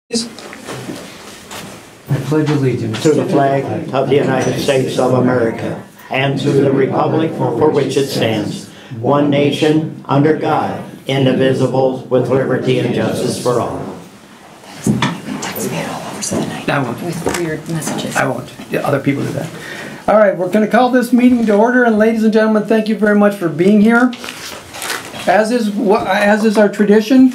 I pledge allegiance to the flag of the United States of America and to the republic for which it stands, one nation, under God, indivisible, with liberty and justice for all. Text me at all hours of the night. I won't. With weird messages. I won't. Yeah, other people do that. All right, we're going to call this meeting to order, and ladies and gentlemen, thank you very much for being here. As is our tradition,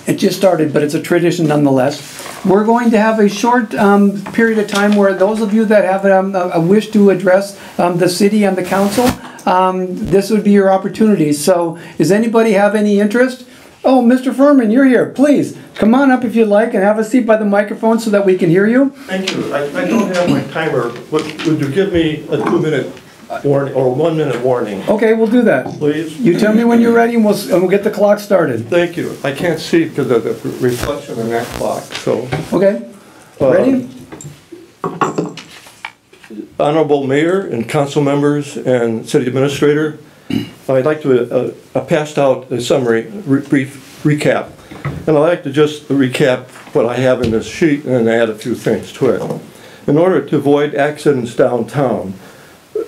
it just started, but it's a tradition nonetheless. We're going to have a short period of time where those of you that have a wish to address the city and the council, this would be your opportunity. So, does anybody have any interest? Oh, Mr. Furman, you're here. Please, come on up if you'd like and have a seat by the microphone so that we can hear you. Thank you. I don't have my timer. Would you give me a 2-minute warning or 1-minute warning? Okay, we'll do that. Please? You tell me when you're ready and we'll get the clock started. Thank you. I can't see because of the reflection on that clock, so. Okay, ready? Honorable Mayor and council members and city administrator, I'd like to, I passed out a summary, brief recap. And I'd like to just recap what I have in this sheet and add a few things to it. In order to avoid accidents downtown,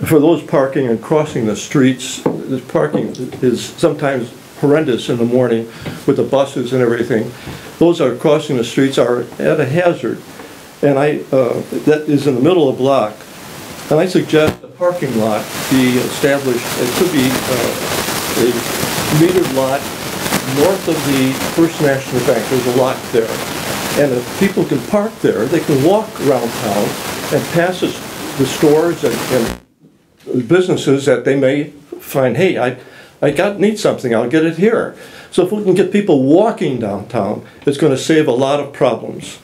for those parking and crossing the streets, the parking is sometimes horrendous in the morning with the buses and everything. Those that are crossing the streets are at a hazard. And that is in the middle of the block. And I suggest a parking lot be established. It could be a metered lot north of the First National Bank. There's a lot there. And if people can park there, they can walk around town and pass the stores and businesses that they may find, hey, I need something, I'll get it here. So if we can get people walking downtown, it's going to save a lot of problems.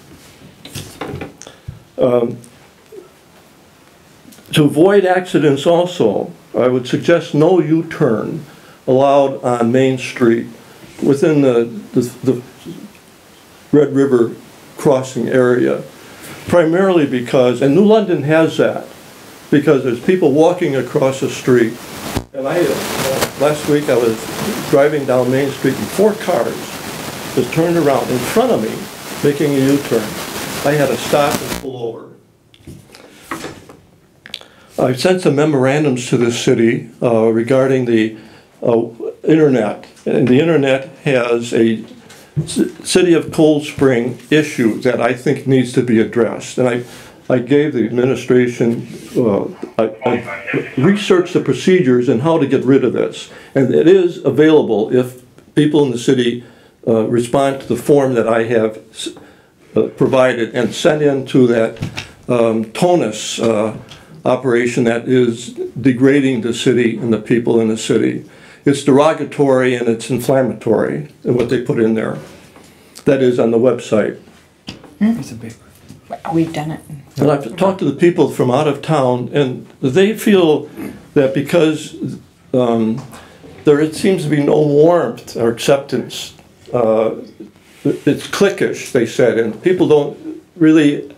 To avoid accidents also, I would suggest no U-turn allowed on Main Street within the Red River crossing area. Primarily because, and New London has that, because there's people walking across the street. And last week I was driving down Main Street and 4 cars just turned around in front of me, making a U-turn. I had to stop and pull over. I've sent some memorandums to the city regarding the internet. And the internet has a City of Cold Spring issue that I think needs to be addressed. And I gave the administration, I researched the procedures and how to get rid of this. And it is available if people in the city respond to the form that I have provided and sent into that TONUS operation that is degrading the city and the people in the city. It's derogatory and it's inflammatory in what they put in there. That is on the website. Piece of paper. We've done it. And I've talked to the people from out of town, and they feel that because there seems to be no warmth or acceptance, it's cliquish, they said, and people don't really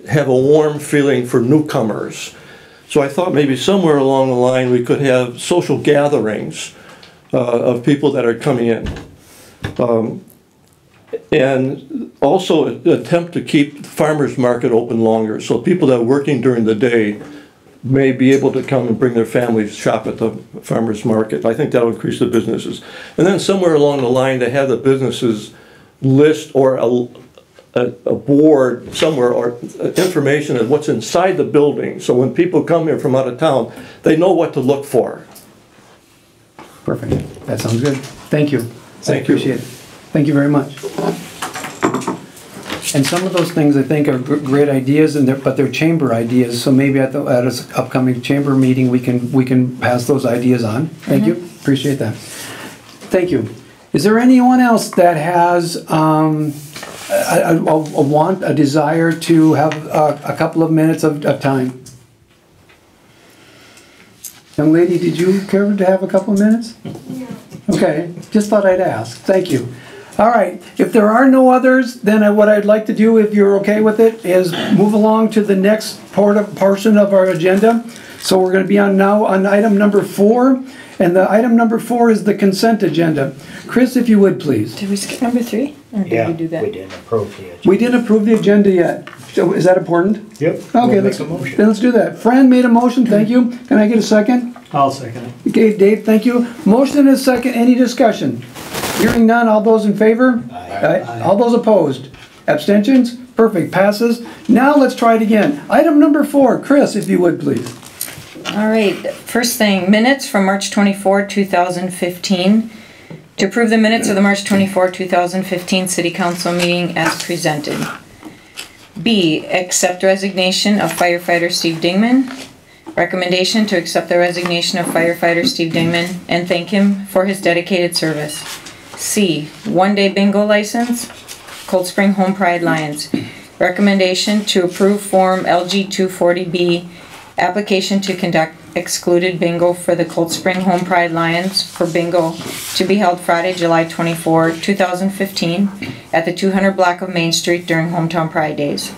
have a warm feeling for newcomers. So I thought maybe somewhere along the line we could have social gatherings of people that are coming in. And also attempt to keep the farmers market open longer, so people that are working during the day may be able to come and bring their families shop at the farmers market. I think that'll increase the businesses. And then somewhere along the line to have the businesses list or a board somewhere or information of what's inside the building, so when people come here from out of town, they know what to look for. Perfect. That sounds good. Thank you. I appreciate it. Thank you very much. And some of those things I think are great ideas, but they're chamber ideas. So maybe at an upcoming chamber meeting we can pass those ideas on. Thank you. Appreciate that. Thank you. Is there anyone else that has a desire to have a couple of minutes of time? Young lady, did you care to have a couple of minutes? No. Okay, just thought I'd ask. Thank you. All right, if there are no others, then what I'd like to do, if you're okay with it, is move along to the next portion of our agenda. So we're going to be on now on item number 4, and the item number 4 is the consent agenda. Chris, if you would, please. Did we skip number 3? Or did we do that? We didn't approve the agenda. We didn't approve the agenda yet. So is that important? Yep. Okay, We'll let's, make a motion. then let's do that. Fran made a motion, thank you. Can I get a second? I'll second it. Okay, Dave, thank you. Motion and a second, any discussion? Hearing none, all those in favor? Aye. All those opposed? Abstentions? Perfect, passes. Now let's try it again. Item number 4, Chris, if you would, please. All right, first thing, minutes from March 24, 2015. To approve the minutes of the March 24, 2015 City Council meeting as presented. B, accept resignation of firefighter Steve Dingman. Recommendation to accept the resignation of firefighter Steve Dingman and thank him for his dedicated service. C, one-day bingo license, Cold Spring Home Pride Lions. Recommendation to approve Form LG 240B, application to conduct excluded bingo for the Cold Spring Home Pride Lions for bingo to be held Friday, July 24, 2015 at the 200 block of Main Street during Hometown Pride Days.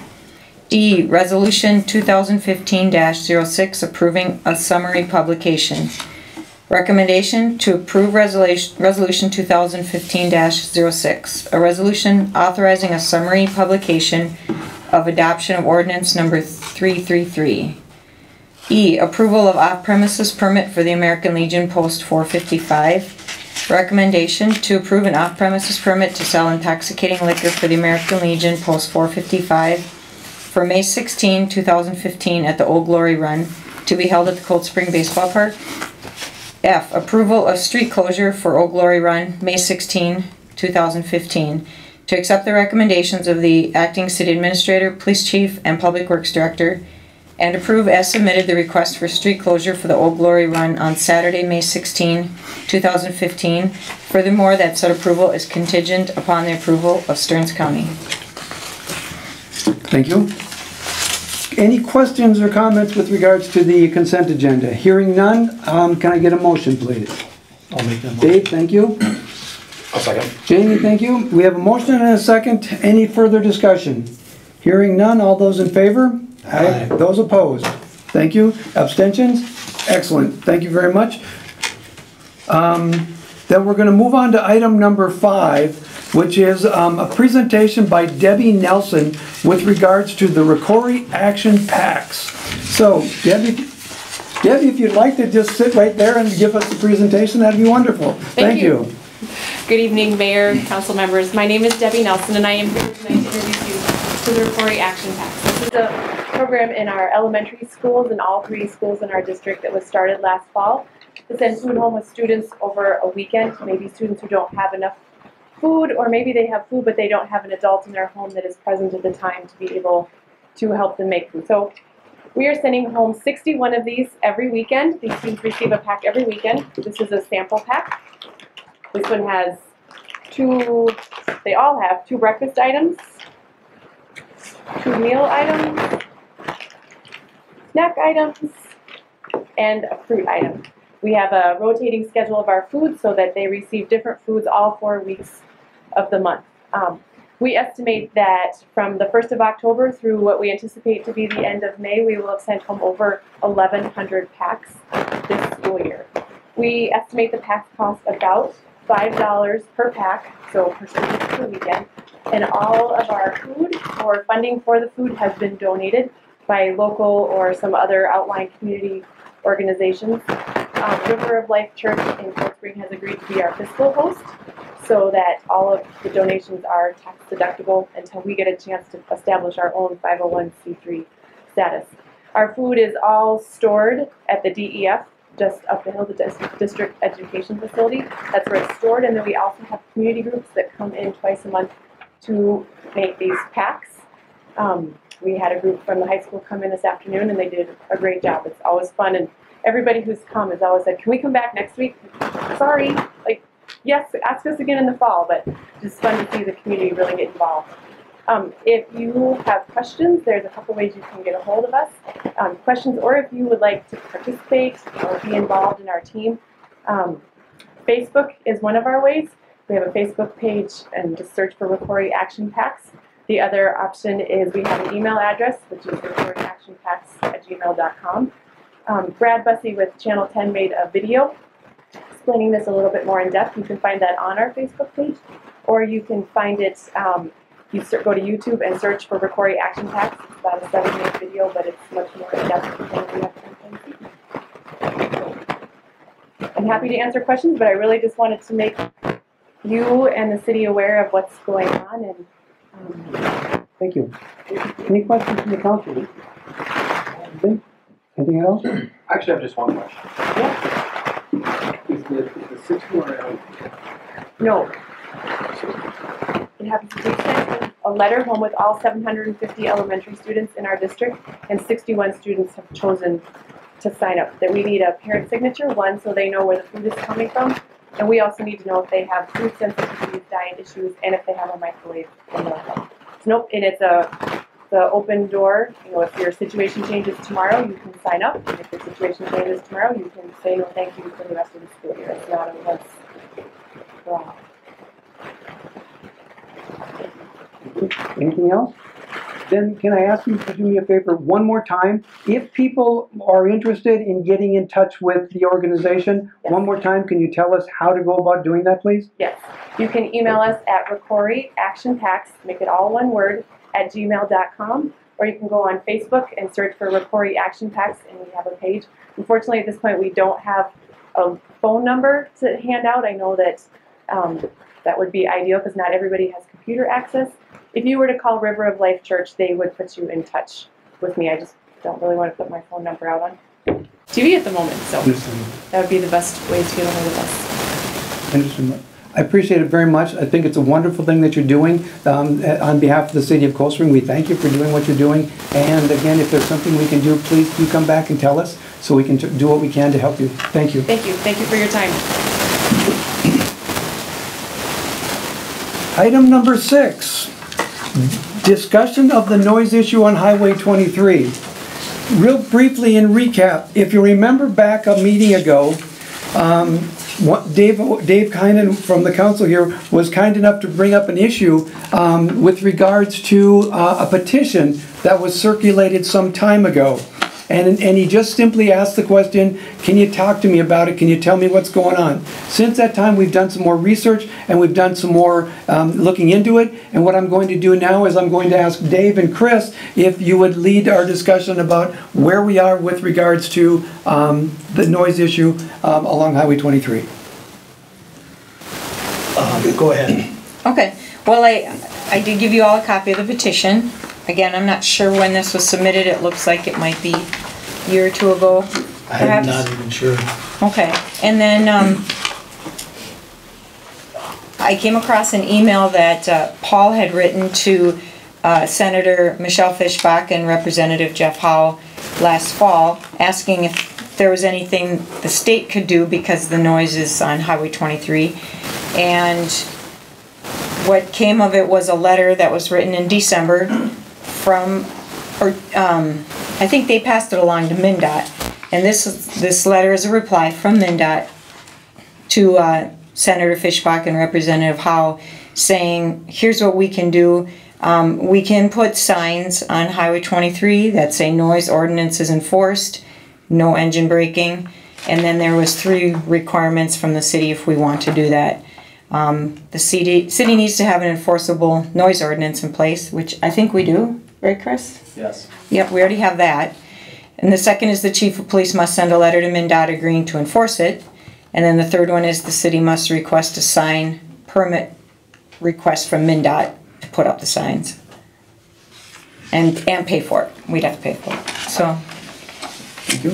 D, Resolution 2015-06 approving a summary publication. Recommendation to approve Resolution 2015-06, a resolution authorizing a summary publication of adoption of ordinance number 333. E, approval of off-premises permit for the American Legion Post 455. Recommendation to approve an off-premises permit to sell intoxicating liquor for the American Legion Post 455 for May 16, 2015 at the Old Glory Run to be held at the Cold Spring Baseball Park. F, approval of street closure for Old Glory Run, May 16, 2015. To accept the recommendations of the Acting City Administrator, Police Chief, and Public Works Director, and approve as submitted the request for street closure for the Old Glory Run on Saturday, May 16, 2015. Furthermore, that said approval is contingent upon the approval of Stearns County. Thank you. Any questions or comments with regards to the consent agenda? Hearing none, can I get a motion, please? I'll make that motion. Dave, thank you. I'll second. Jamie, thank you. We have a motion and a second. Any further discussion? Hearing none, all those in favor? Aye. Those opposed? Thank you. Abstentions? Excellent. Thank you very much. Then we're going to move on to item number 5, which is a presentation by Debbie Nelson with regards to the Rocori Action Packs. So, Debbie, if you'd like to just sit right there and give us the presentation, that'd be wonderful. Thank you. Good evening, Mayor, Council members. My name is Debbie Nelson, and I am here tonight to introduce you to the Rocori Action Packs. This is a program in our elementary schools and all 3 schools in our district that was started last fall to send food home with students over a weekend, maybe students who don't have enough food, or maybe they have food but they don't have an adult in their home that is present at the time to be able to help them make food. So we are sending home 61 of these every weekend. These students receive a pack every weekend. This is a sample pack. This one has they all have 2 breakfast items, 2 meal items, snack items, and a fruit item. We have a rotating schedule of our food so that they receive different foods all 4 weeks of the month. We estimate that from the 1st of October through what we anticipate to be the end of May, we will have sent home over 1,100 packs this school year. We estimate the packs cost about $5 per pack, so per student per weekend. And all of our food or funding for the food has been donated by local or some other outlying community organizations. River of Life Church in Cold Spring has agreed to be our fiscal host so that all of the donations are tax deductible until we get a chance to establish our own 501c3 status. Our food is all stored at the DEF, just up the hill, the district education facility. That's where it's stored, and then we also have community groups that come in twice a month to make these packs. We had a group from the high school come in this afternoon, and they did a great job. It's always fun, and everybody who's come has always said, "Can we come back next week?" Sorry, like, yes, ask us again in the fall, but it's fun to see the community really get involved. If you have questions, there's a couple ways you can get a hold of us. Questions, or if you would like to participate or be involved in our team. Facebook is one of our ways. We have a Facebook page, and just search for Rocori Action Packs. The other option is we have an email address, which is rocoriactionpacks@gmail.com. Brad Bussey with Channel 10 made a video explaining this a little bit more in depth. You can find that on our Facebook page, or you can find it, go to YouTube and search for Rocori Action Packs. It's about a 7-minute video, but it's much more in depth than we have time. I'm happy to answer questions, but I really just wanted to make you and the city aware of what's going on. And Thank you. Any questions from the council? Anything else? Actually, I have just one question. yeah, Is the 61 no. It happens to send a letter home with all 750 elementary students in our district, and 61 students have chosen to sign up. That we need a parent signature, one, so they know where the food is coming from, and we also need to know if they have food sensitivities, diet issues, and if they have a microwave in their home. Nope, and it's the open door. You know, if your situation changes tomorrow, you can sign up. And if your situation changes tomorrow, you can say no thank you for the rest of the school year. It's not a once for all. Anything else? Then can I ask you to do me a favor one more time? If people are interested in getting in touch with the organization, Yes. one more time, can you tell us how to go about doing that, please? Yes, you can email us at Rocori Action Packs, make it all one word, at gmail.com, or you can go on Facebook and search for Rocori Action Packs, and we have a page. Unfortunately, at this point, we don't have a phone number to hand out. I know that that would be ideal because not everybody has computer access. If you were to call River of Life Church, they would put you in touch with me. I just don't really want to put my phone number out on TV at the moment, so that would be the best way to get a hold of us. Interesting. I appreciate it very much. I think it's a wonderful thing that you're doing. On behalf of the city of Cold Spring, we thank you for doing what you're doing. And again, if there's something we can do, please do come back and tell us so we can do what we can to help you. Thank you. Thank you. Thank you for your time. Item number 6, discussion of the noise issue on Highway 23. Real briefly in recap, if you remember back a meeting ago, Dave Kynan from the council here was kind enough to bring up an issue with regards to a petition that was circulated some time ago. And he just simply asked the question, can you talk to me about it? Can you tell me what's going on? Since that time, we've done some more research and we've done some more looking into it. And what I'm going to do now is I'm going to ask Dave and Chris if you would lead our discussion about where we are with regards to the noise issue along Highway 23. Go ahead. Okay, well, I did give you all a copy of the petition. Again, I'm not sure when this was submitted. It looks like it might be a year or two ago, I'm perhaps. not even sure. Okay, and then I came across an email that Paul had written to Senator Michelle Fischbach and Representative Jeff Howe last fall, asking if there was anything the state could do because the noise is on Highway 23. And what came of it was a letter that was written in December from, I think they passed it along to MnDOT. And this letter is a reply from MnDOT to Senator Fischbach and Representative Howe saying, here's what we can do. We can put signs on Highway 23 that say noise ordinance is enforced, no engine braking, and then there was 3 requirements from the city if we want to do that. The city needs to have an enforceable noise ordinance in place, which I think we do, right, Chris? Yes. Yep, we already have that. And the second is the chief of police must send a letter to MnDOT agreeing to enforce it. And then the third one is the city must request a sign permit request from MnDOT to put up the signs. And pay for it. We'd have to pay for it. So. Thank you.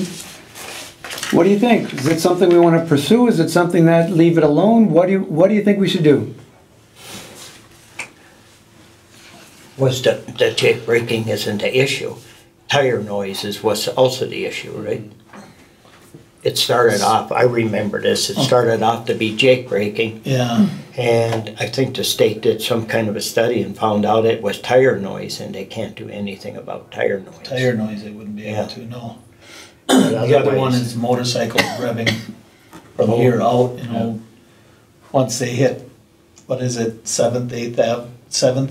What do you think? Is it something we want to pursue? Is it something that leave it alone? What do you think we should do? Was the jake braking isn't the issue. Tire noise is what's also the issue, right? It started off, I remember this, it started off to be jake braking. Yeah. And I think the state did some kind of a study and found out it was tire noise, and they can't do anything about tire noise. Tire noise, they wouldn't be able Yeah. to, no. But The other one otherwise- is motorcycles revving from here out, you know, once they hit, what is it, 7th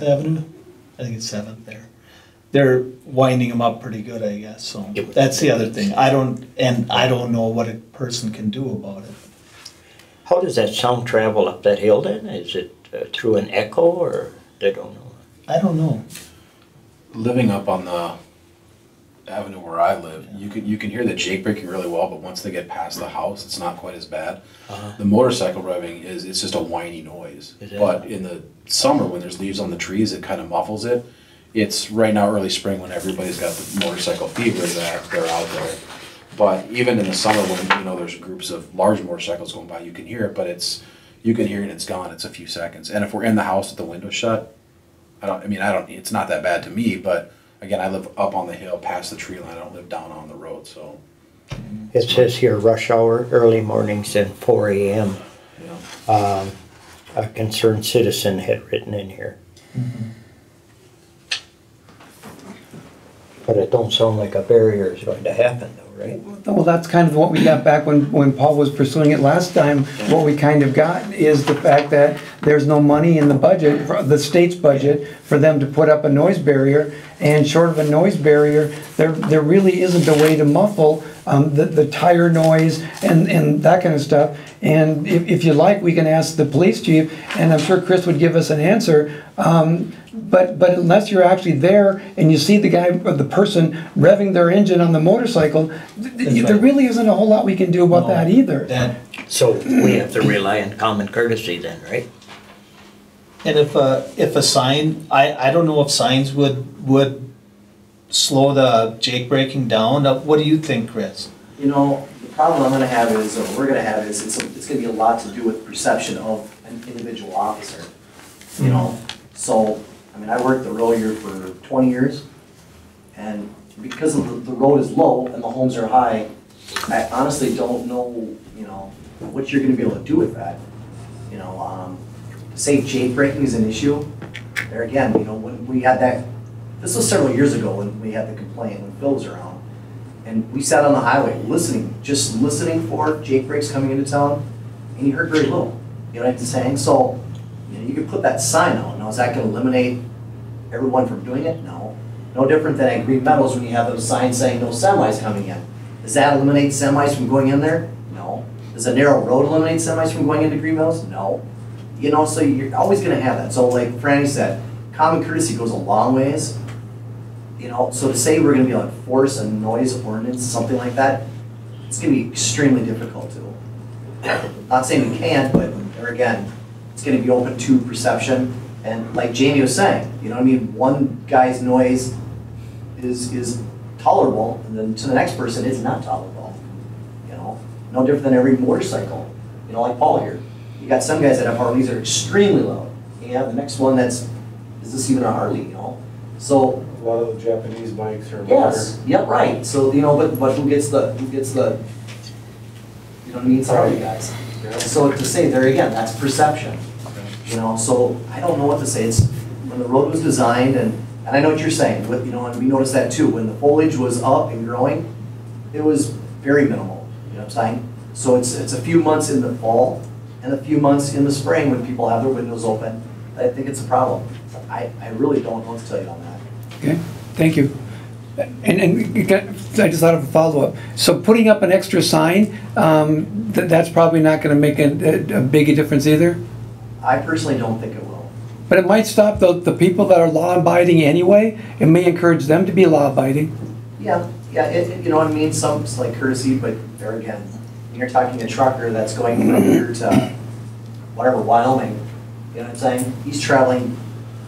Avenue? I think it's 7th there. they're winding them up pretty good, I guess, so Yep. that's the other thing. I don't know what a person can do about it. How does that sound travel up that hill then? Is it through an echo or they don't know? I don't know. Living up on the avenue where I live, you can hear the jake braking really well, but once they get past the house, it's not quite as bad. The motorcycle revving it's just a whiny noise. Is it? But in the summer when there's leaves on the trees, it kind of muffles it. It's right now early spring when everybody's got the motorcycle fever that they're out there. But even in the summer when there's groups of large motorcycles going by, you can hear it, but you can hear it and it's gone. It's a few seconds. And if we're in the house with the window shut, it's not that bad to me, but again, I live up on the hill past the tree line. I don't live down on the road, so. It says here rush hour, early mornings and 4 a.m. Yeah. A concerned citizen had written in here. But it don't sound like a barrier is going to happen though, right? Well, that's kind of what we got back when Paul was pursuing it last time. What we kind of got is the fact that there's no money in the budget, the state's budget, for them to put up a noise barrier. And short of a noise barrier, there really isn't a way to muffle the tire noise and that kind of stuff. And if you like, we can ask the police chief, and I'm sure Chris would give us an answer. But unless you're actually there and you see the guy or the person revving their engine on the motorcycle, there really isn't a whole lot we can do about that either. So we have to rely on common courtesy then, right? And if a sign, I don't know if signs would slow the jake braking down. What do you think, Chris? The problem I'm gonna have is, or we're gonna have is, it's gonna be a lot to do with perception of an individual officer. So, I worked the road here for 20 years, and because the road is low and the homes are high, I honestly don't know, what you're gonna be able to do with that. To say jake braking is an issue, there again, when we had that, this was several years ago when we had the complaint, when Phil was around, and we sat on the highway just listening for jake brakes coming into town, and you heard very little, you know what I'm saying? So, you could put that sign out. Now, is that gonna eliminate everyone from doing it? No. No different than at Green Meadows when you have those signs saying no semis coming in. Does that eliminate semis from going in there? No. Does a narrow road eliminate semis from going into Green Meadows? No. So you're always gonna have that. So like Franny said, common courtesy goes a long ways. So to say we're gonna be able to enforce a noise ordinance, something like that, it's gonna be extremely difficult to. Not saying we can't, but there again, it's gonna be open to perception. And like Jamie was saying, one guy's noise is tolerable, and then to the next person, it's not tolerable. No different than every motorcycle. Like Paul here. You got some guys that have Harleys that are extremely loud. You have the next one is this even a Harley, So a lot of the Japanese bikes are yes, yep, right. So but who gets the it's Harley guys. So to say there again, that's perception. So I don't know what to say. It's when the road was designed, and I know what you're saying. And we noticed that too. When the foliage was up and growing, it was very minimal. You know what I'm saying? So it's a few months in the fall and a few months in the spring when people have their windows open. I think it's a problem. I really don't know what to tell you on that. Okay, thank you. And I just thought of a follow-up. So putting up an extra sign, that's probably not going to make a big difference either? I personally don't think it will. But it might stop the people that are law-abiding anyway. It may encourage them to be law-abiding. Yeah, you know what I mean? Some like courtesy, but there again, when you're talking a trucker that's going from here to whatever, Wyoming, you know what I'm saying? He's traveling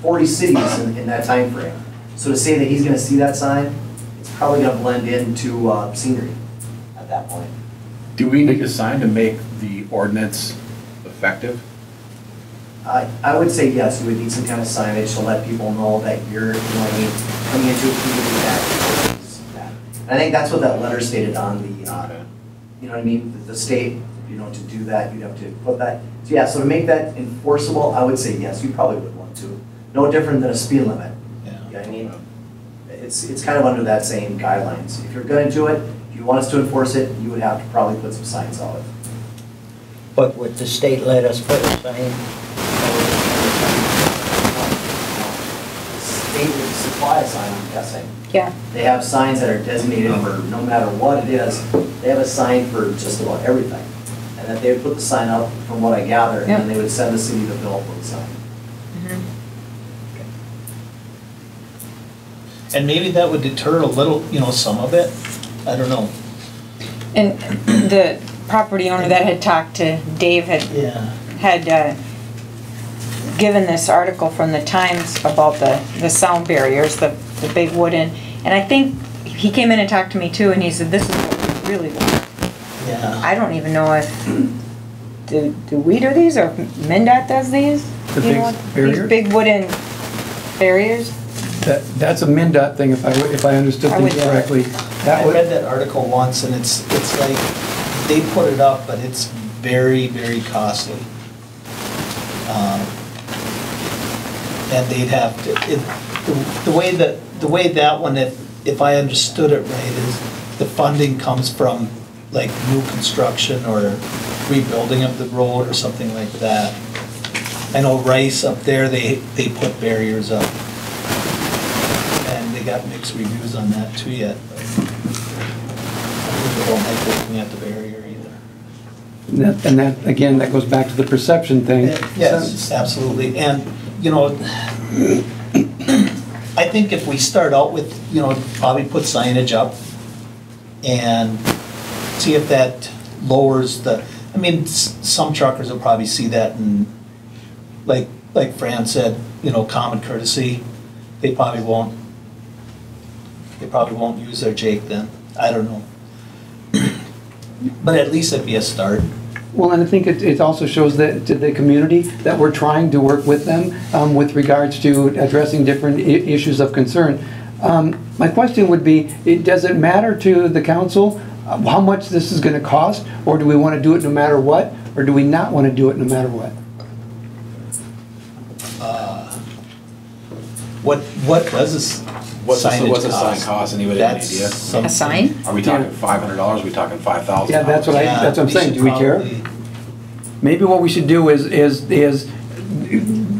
40 cities in that time frame. So to say that he's going to see that sign, it's probably going to blend into scenery at that point. Do we need a sign to make the ordinance effective? I would say yes, you would need some kind of signage to let people know that you're, coming into a community that is that. And I think that's what that letter stated on the, the state, to do that, you'd have to put that. So yeah, so to make that enforceable, I would say yes, you probably would want to. No different than a speed limit. Yeah. It's kind of under that same guidelines. If you're going to do it, if you want us to enforce it, you would have to probably put some signs on it. But would the state let us put a sign? state would supply a sign, I'm guessing. Yeah. They have signs that are designated for no matter what it is. They have a sign for just about everything. And that they would put the sign up, from what I gather, and then they would send the city the bill for the sign. And maybe that would deter a little, some of it. I don't know. And the property owner that had talked to Dave Yeah. had given this article from the Times about the sound barriers, the big wooden, and I think he came in and talked to me too, and he said, this is what we really want. Yeah. I don't even know if, do we do these, or MnDOT does these? The You big know what? barriers? These big wooden barriers? That's a MnDOT thing, if I understood I would- things correctly. I That read would, that article once, and it's like, they put it up, but it's very, very costly. And they'd have to, the way that one, if I understood it right, is the funding comes from like new construction or rebuilding of the road or something like that. I know Rice up there, they put barriers up. And they got mixed reviews on that too yet. But I don't like looking at the barrier either. and that, again, that goes back to the perception thing. Yes, absolutely. And, I think if we start out with, probably put signage up and see if that lowers some truckers will probably see that and like Fran said, common courtesy, they probably won't use their Jake then. I don't know. But at least it'd be a start. Well, and I think it also shows that to the community that we're trying to work with them with regards to addressing different issues of concern. My question would be, does it matter to the council how much this is going to cost, or do we want to do it no matter what, or do we not want to do it no matter what? What does this What's signage a sign cost? Anybody have an idea? A sign? Are we talking $500? Are we talking $5,000? Yeah, that's what I'm saying. Do we care? Maybe what we should do is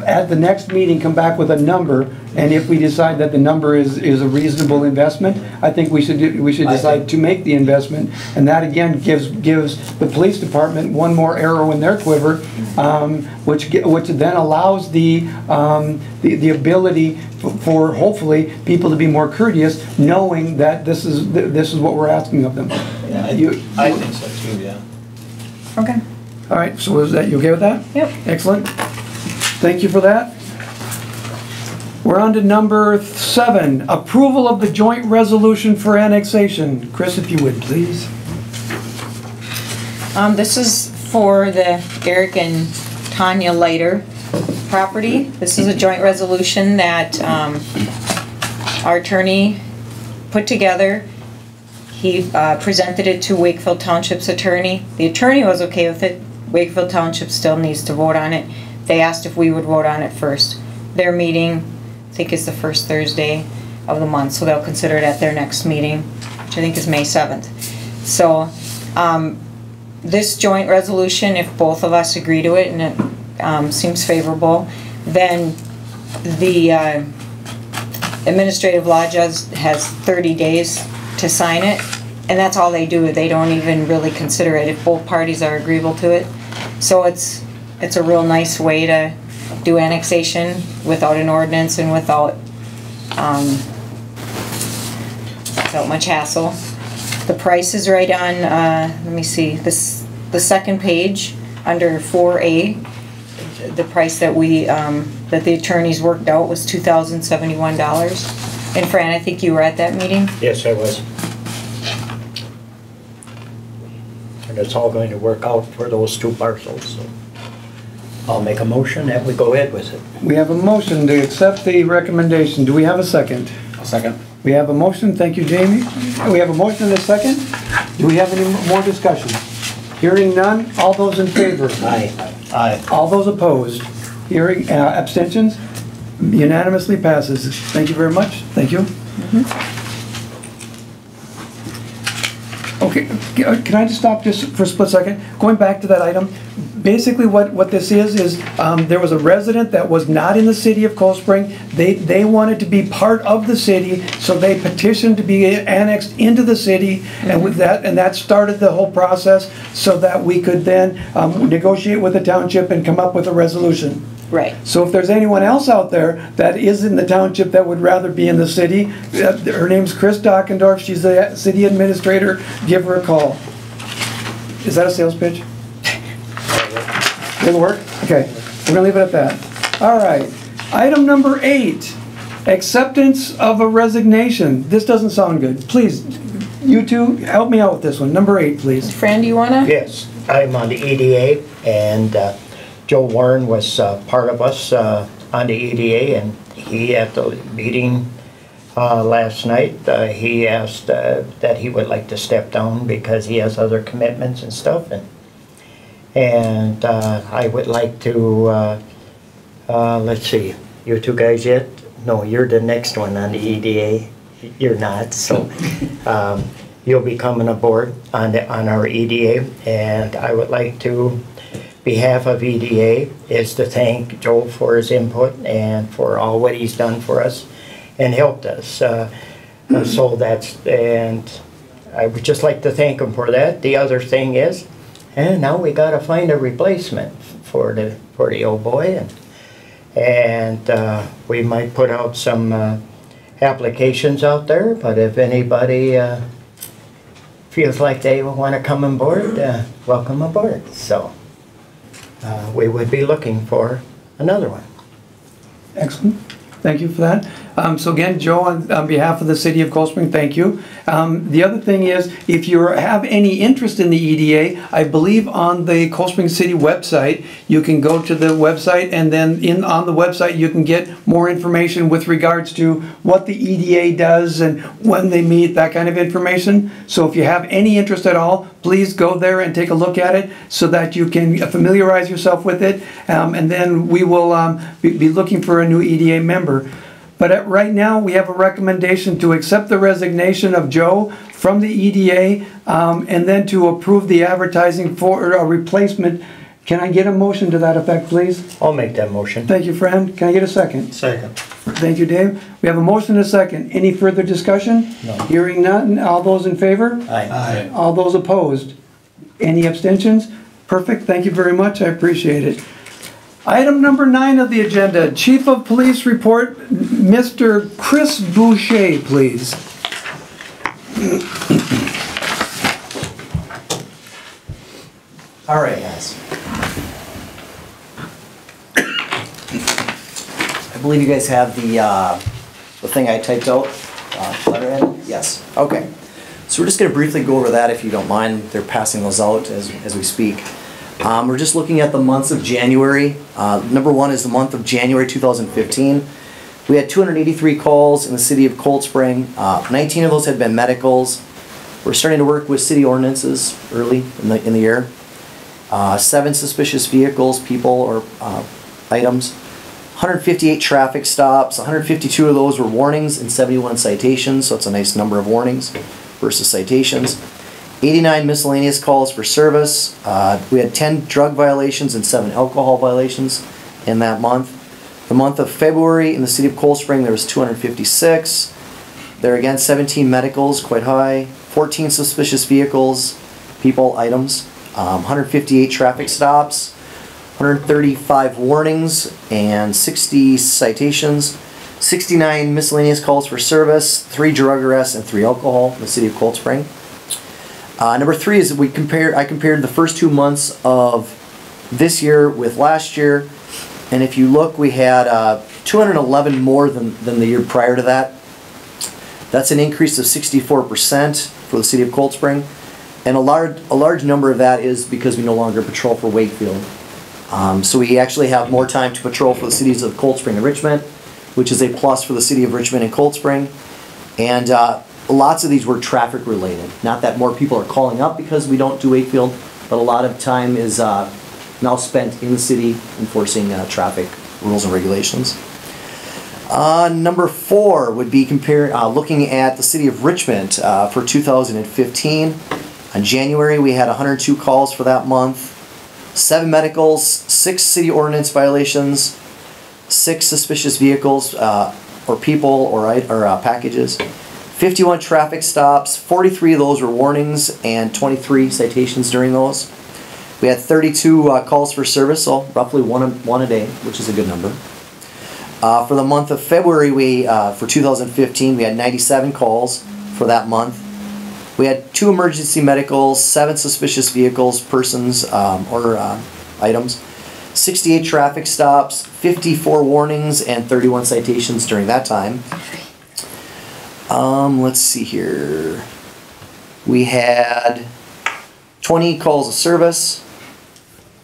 at the next meeting, come back with a number, and if we decide that the number is a reasonable investment, I think we should decide to make the investment, and that again gives the police department one more arrow in their quiver, which then allows the ability for hopefully people to be more courteous, knowing that this is what we're asking of them. Yeah, I think so too, yeah. Okay. All right, so is that, you okay with that? Yep. Excellent. Thank you for that. We're on to number 7, approval of the joint resolution for annexation. Chris, if you would, please. This is for the Eric and Tanya Leiter property. This is a joint resolution that our attorney put together. He presented it to Wakefield Township's attorney. The attorney was okay with it. Wakefield Township still needs to vote on it. They asked if we would vote on it first. Their meeting, I think, is the first Thursday of the month, so they'll consider it at their next meeting, which I think is May 7th. So this joint resolution, if both of us agree to it and it seems favorable, then the administrative law judge has 30 days to sign it, and that's all they do. They don't even really consider it if both parties are agreeable to it. So it's a real nice way to do annexation without an ordinance and without much hassle. The price is right on, let me see, the second page under 4A. The price that we that the attorneys worked out was $2,071. And Fran, I think you were at that meeting? Yes, I was. And it's all going to work out for those 2 parcels, so I'll make a motion that we go ahead with it. We have a motion to accept the recommendation. Do we have a second? A second. We have a motion. Thank you, Jamie. We have a motion and a second. Do we have any more discussion? Hearing none. All those in favor? Aye. Aye. All those opposed? Hearing abstentions? Unanimously passes. Thank you very much. Thank you. Okay, can I just stop just for a split second? Going back to that item, basically what this is there was a resident that was not in the city of Cold Spring. They wanted to be part of the city, so they petitioned to be annexed into the city, and with that started the whole process so that we could then negotiate with the township and come up with a resolution. Right. So if there's anyone else out there that is in the township that would rather be in the city, her name's Chris Dockendorf. She's the city administrator. Give her a call. Is that a sales pitch? It'll work? Okay. We're gonna leave it at that. All right. Item number 8, acceptance of a resignation. This doesn't sound good. Please, you two, help me out with this one. Number 8, please. Fran, do you wanna? Yes, I'm on the EDA, and Joe Warren was part of us on the EDA, and he, at the meeting last night, he asked that he would like to step down because he has other commitments and stuff, and I would like to, let's see, you two guys yet? No, you're the next one on the EDA. You're not, so you'll be coming aboard on our EDA, and I would like to, behalf of EDA, is to thank Joe for his input and for all what he's done for us and helped us. So that's, and I would just like to thank him for that. The other thing is, and now we gotta find a replacement for the old boy, and we might put out some applications out there, but if anybody feels like they want to come on board, welcome aboard. So we would be looking for another one. Excellent. Thank you for that. So again, Joe, on behalf of the city of Cold Spring, thank you. The other thing is, if you have any interest in the EDA, I believe on the Cold Spring City website, you can go to the website, and then on the website you can get more information with regards to what the EDA does and when they meet, that kind of information. So if you have any interest at all, please go there and take a look at it so that you can familiarize yourself with it, and then we will be looking for a new EDA member. But right now, we have a recommendation to accept the resignation of Joe from the EDA, and then to approve the advertising for a replacement. Can I get a motion to that effect, please? I'll make that motion. Thank you, Fran. Can I get a second? Second. Thank you, Dave. We have a motion and a second. Any further discussion? No. Hearing none. All those in favor? Aye. All those opposed? Any abstentions? Perfect. Thank you very much. I appreciate it. Item number 9 of the agenda, Chief of Police Report, Mr. Chris Boucher, please. All right, guys. I believe you guys have the thing I typed out, letterhead? Yes, okay. So we're just gonna briefly go over that if you don't mind. They're passing those out as we speak. We're just looking at the months of January. Number 1 is the month of January 2015. We had 283 calls in the city of Cold Spring. 19 of those had been medicals. We're starting to work with city ordinances early in the year. 7 suspicious vehicles, people, or items. 158 traffic stops. 152 of those were warnings and 71 citations, so it's a nice number of warnings versus citations. 89 miscellaneous calls for service. We had 10 drug violations and 7 alcohol violations in that month. The month of February in the city of Cold Spring, there was 256. There again, 17 medicals, quite high. 14 suspicious vehicles, people, items. 158 traffic stops. 135 warnings and 60 citations. 69 miscellaneous calls for service, 3 drug arrests, and 3 alcohol in the city of Cold Spring. Number 3 is I compared the first 2 months of this year with last year, and if you look, we had 211 more than the year prior to that. That's an increase of 64% for the city of Cold Spring, and a large number of that is because we no longer patrol for Wakefield. So we actually have more time to patrol for the cities of Cold Spring and Richmond, which is a plus for the city of Richmond and Cold Spring, and lots of these were traffic related. Not that more people are calling up because we don't do Wakefield, but a lot of time is now spent in the city enforcing traffic rules and regulations. Number 4 would be looking at the city of Richmond for 2015. In January we had 102 calls for that month. 7 medicals, 6 city ordinance violations, 6 suspicious vehicles or people or packages, 51 traffic stops, 43 of those were warnings, and 23 citations during those. We had 32 calls for service, so roughly one a day, which is a good number. For the month of February, for 2015, we had 97 calls for that month. We had 2 emergency medicals, 7 suspicious vehicles, persons, or items, 68 traffic stops, 54 warnings, and 31 citations during that time. Let's see here. We had 20 calls of service.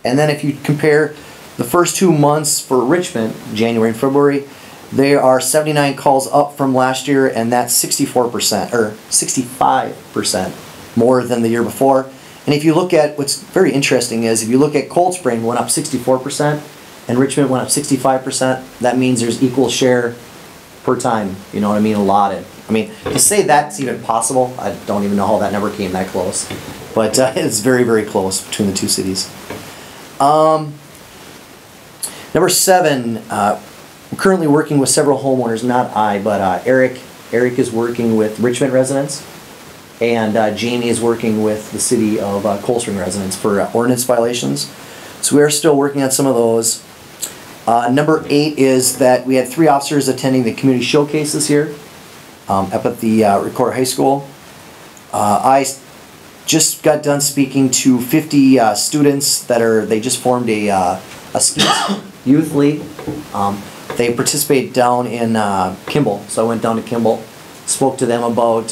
And then if you compare the first 2 months for Richmond, January and February, there are 79 calls up from last year, and that's 64% or 65% more than the year before. And if you look at what's very interesting is if you look at Cold Spring went up 64% and Richmond went up 65%, that means there's equal share per time, you know what I mean, allotted. I mean, to say that's even possible, I don't even know how that number came that close. But it's very, very close between the 2 cities. Number 7, we're currently working with several homeowners, not I, but Eric. Eric is working with Richmond residents, and Jamie is working with the city of Cold Spring residents for ordinance violations. So we are still working on some of those. Number 8 is that we had 3 officers attending the community showcase this year up at the Recorder High School. I just got done speaking to 50 students they just formed a ski youth league. They participate down in Kimball, so I went down to Kimball, spoke to them about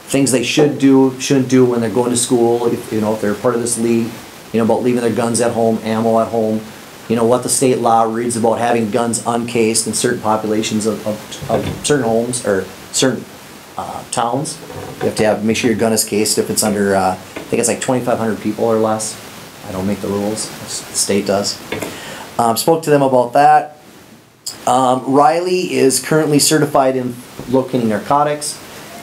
things they should do, shouldn't do when they're going to school, if they're part of this league, about leaving their guns at home, ammo at home, what the state law reads about having guns uncased in certain populations of certain homes or certain towns. You have to make sure your gun is cased if it's under, I think it's like 2,500 people or less. I don't make the rules, the state does. Spoke to them about that. Riley is currently certified in locating narcotics.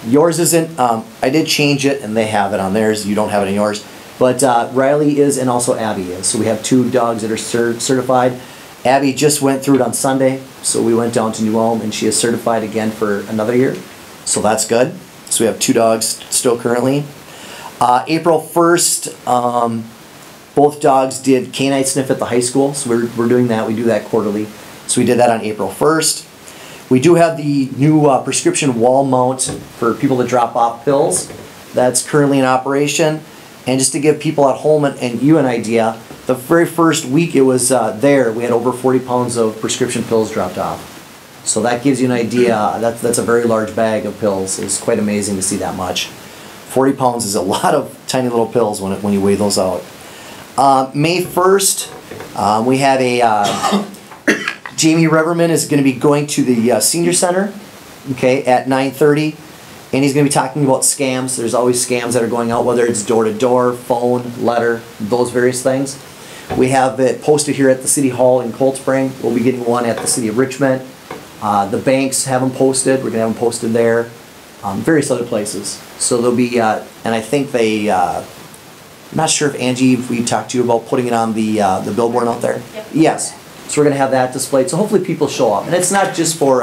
Yours isn't. I did change it, and they have it on theirs. You don't have it in yours. But Riley is, and also Abby is. So we have 2 dogs that are certified. Abby just went through it on Sunday, so we went down to New Ulm, and she is certified again for another year. So that's good. So we have 2 dogs still currently. April 1st, both dogs did canine sniff at the high school, so we're doing that. We do that quarterly. So we did that on April 1st. We do have the new prescription wall mount for people to drop off pills. That's currently in operation. And just to give people at home and you an idea, the very first week it was there, we had over 40 pounds of prescription pills dropped off. So that gives you an idea. That's a very large bag of pills. It's quite amazing to see that much. 40 pounds is a lot of tiny little pills when you weigh those out. May 1st, we have a Jamie Reverman is going to be going to the senior center, okay, at 9:30, and he's going to be talking about scams. There's always scams that are going out, whether it's door-to-door, phone, letter, those various things. We have it posted here at the City Hall in Cold Spring. We'll be getting one at the City of Richmond. The banks have them posted. We're going to have them posted there. Various other places. So there'll be, and I think they, I'm not sure if Angie, if we talked to you about putting it on the billboard out there? Yep. Yes. So we're going to have that displayed. So hopefully people show up. And it's not just for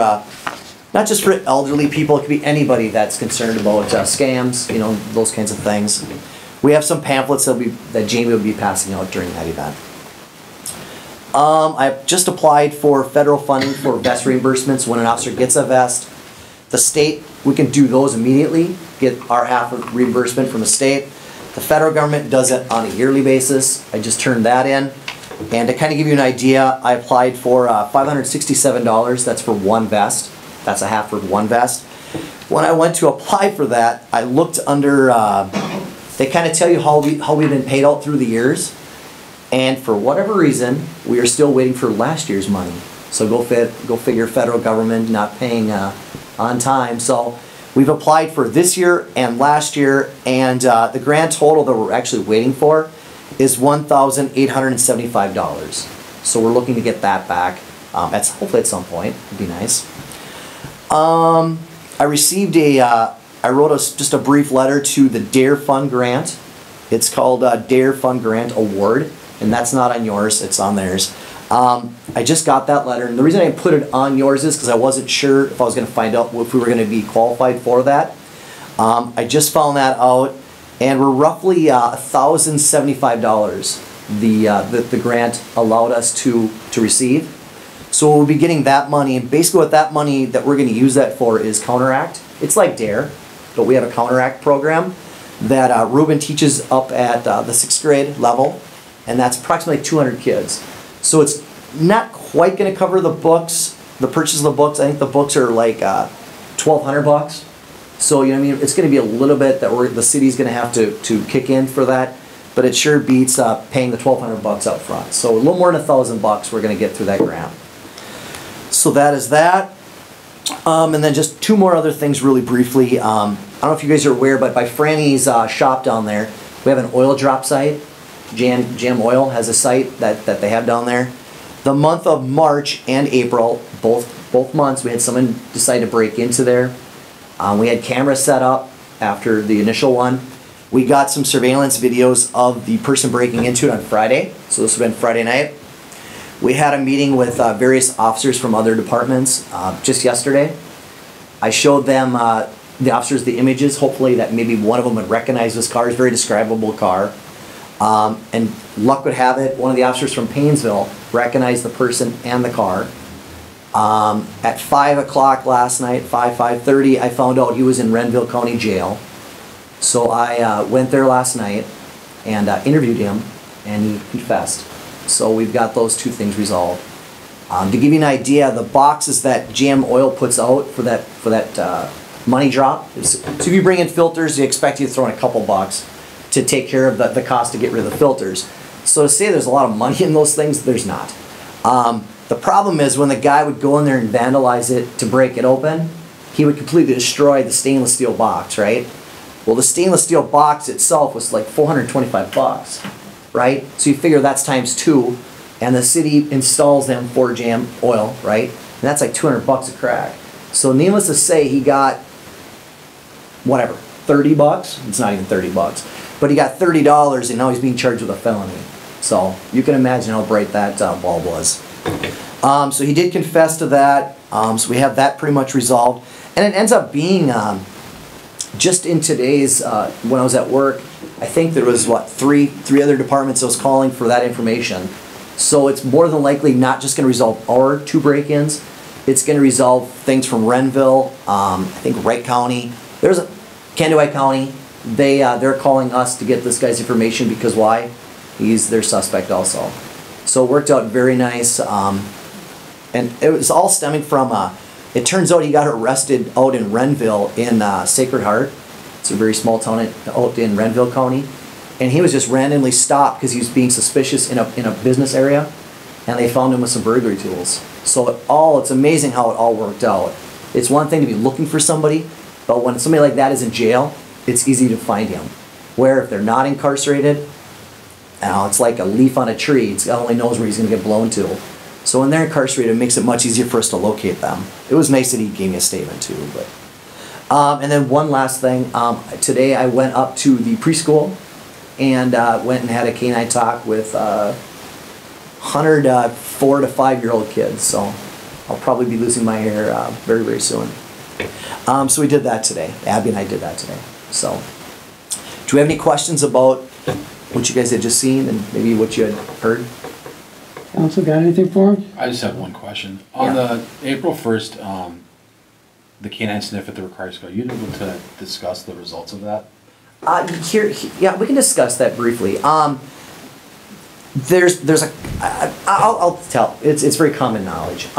elderly people. It could be anybody that's concerned about scams, those kinds of things. We have some pamphlets that Jamie will be passing out during that event. I've just applied for federal funding for vest reimbursements when an officer gets a vest. The state, we can do those immediately, get our half of reimbursement from the state. The federal government does it on a yearly basis. I just turned that in. And to kind of give you an idea, I applied for $567. That's for one vest. That's a half for one vest. When I went to apply for that, I looked under, they kind of tell you how we've been paid out through the years. And for whatever reason, we are still waiting for last year's money. So go figure, federal government not paying on time. So we've applied for this year and last year, and the grand total that we're actually waiting for is $1,875. So we're looking to get that back. Hopefully at some point. It'd be nice. I received I wrote just a brief letter to the DARE Fund Grant. It's called DARE Fund Grant Award. and that's not on yours, it's on theirs. I just got that letter, and the reason I put it on yours is because I wasn't sure if I was going to find out if we were going to be qualified for that. I just found that out, and we're roughly $1,075 the grant allowed us to receive. So we'll be getting that money, and basically what that money that we're going to use that for is Counteract. It's like DARE, but we have a Counteract program that Ruben teaches up at the 6th grade level, and that's approximately 200 kids. So it's not quite going to cover the books, the purchase of the books. I think the books are like $1,200. So you know what I mean, it's going to be a little bit that the city's going to have to kick in for that, but it sure beats paying the $1,200 up front. So a little more than $1,000 we're going to get through that grant. So that is that. And then just two more other things really briefly. I don't know if you guys are aware, but by Franny's shop down there, we have an oil drop site. Jam Oil has a site that they have down there. The month of March and April, both months, we had someone decide to break into there. We had cameras set up after the initial one. We got some surveillance videos of the person breaking into it on Friday. So this would have been Friday night. We had a meeting with various officers from other departments just yesterday. I showed them, the officers, the images, hopefully that maybe one of them would recognize this car. It's a very describable car. And luck would have it, one of the officers from Paynesville recognized the person and the car. At 5 o'clock last night, 5:30, I found out he was in Renville County Jail. So I went there last night and interviewed him, and he confessed. So we've got those two things resolved. To give you an idea, the boxes that Jam Oil puts out for that money drop, so if you bring in filters, they expect you to throw in a couple bucks to take care of the cost to get rid of the filters. So to say there's a lot of money in those things, there's not. The problem is when the guy would go in there and vandalize it to break it open, he would completely destroy the stainless steel box, right? Well, the stainless steel box itself was like $425, right? So you figure that's times 2, and the city installs them for Jam Oil, right? And that's like $200 a crack. So needless to say, he got whatever, $30. It's not even $30, but he got $30, and now he's being charged with a felony. So you can imagine how bright that bulb was. So he did confess to that. So we have that pretty much resolved, and it ends up being just in today's when I was at work, I think there was three other departments that was calling for that information. So it's more than likely not just going to resolve our 2 break-ins. It's going to resolve things from Renville, I think Wright County. There's Candiway County. They're calling us to get this guy's information because why? He's their suspect also. So it worked out very nice. And it was all stemming from, it turns out he got arrested out in Renville in Sacred Heart. It's a very small town out in Renville County. And he was just randomly stopped because he was being suspicious in a business area. And they found him with some burglary tools. So it's amazing how it all worked out. It's one thing to be looking for somebody, but when somebody like that is in jail, it's easy to find him. Where if they're not incarcerated, it's like a leaf on a tree. It only knows where he's going to get blown to. So when they're incarcerated, it makes it much easier for us to locate them. It was nice that he gave me a statement too. But and then one last thing. Today I went up to the preschool and went and had a canine talk with 100 4 to 5 year old kids. So I'll probably be losing my hair very, very soon. So we did that today. Abby and I did that today. So do we have any questions about what you guys had just seen and maybe what you had heard? Council got anything for him? I just have one question. On the April 1st, the canine sniff at the required school, are you able to discuss the results of that? Yeah, we can discuss that briefly. I'll tell. It's very common knowledge.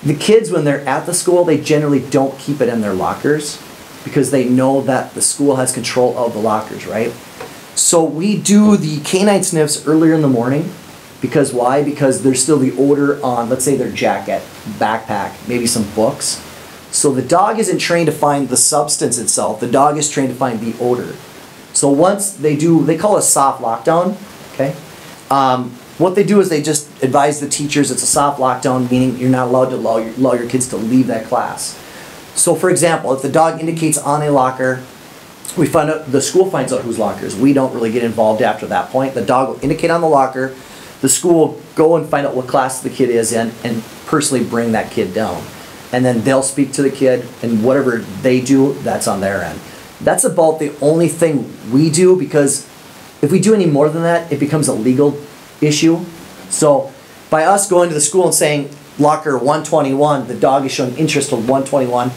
The kids, when they're at the school, they generally don't keep it in their lockers because they know that the school has control of the lockers, right? So we do the canine sniffs earlier in the morning. Because why? Because there's still the odor on, let's say, their jacket, backpack, maybe some books. So the dog isn't trained to find the substance itself. The dog is trained to find the odor. So once they call it a soft lockdown, okay? What they do is they just advise the teachers it's a soft lockdown, meaning you're not allowed to allow your kids to leave that class. So for example, if the dog indicates on a locker, we find out, the school finds out whose lockers. We don't really get involved after that point. The dog will indicate on the locker. The school will go and find out what class the kid is in and personally bring that kid down. And then they'll speak to the kid, and whatever they do, that's on their end. That's about the only thing we do, because if we do any more than that, it becomes a legal issue. So by us going to the school and saying, locker 121, the dog is showing interest in 121,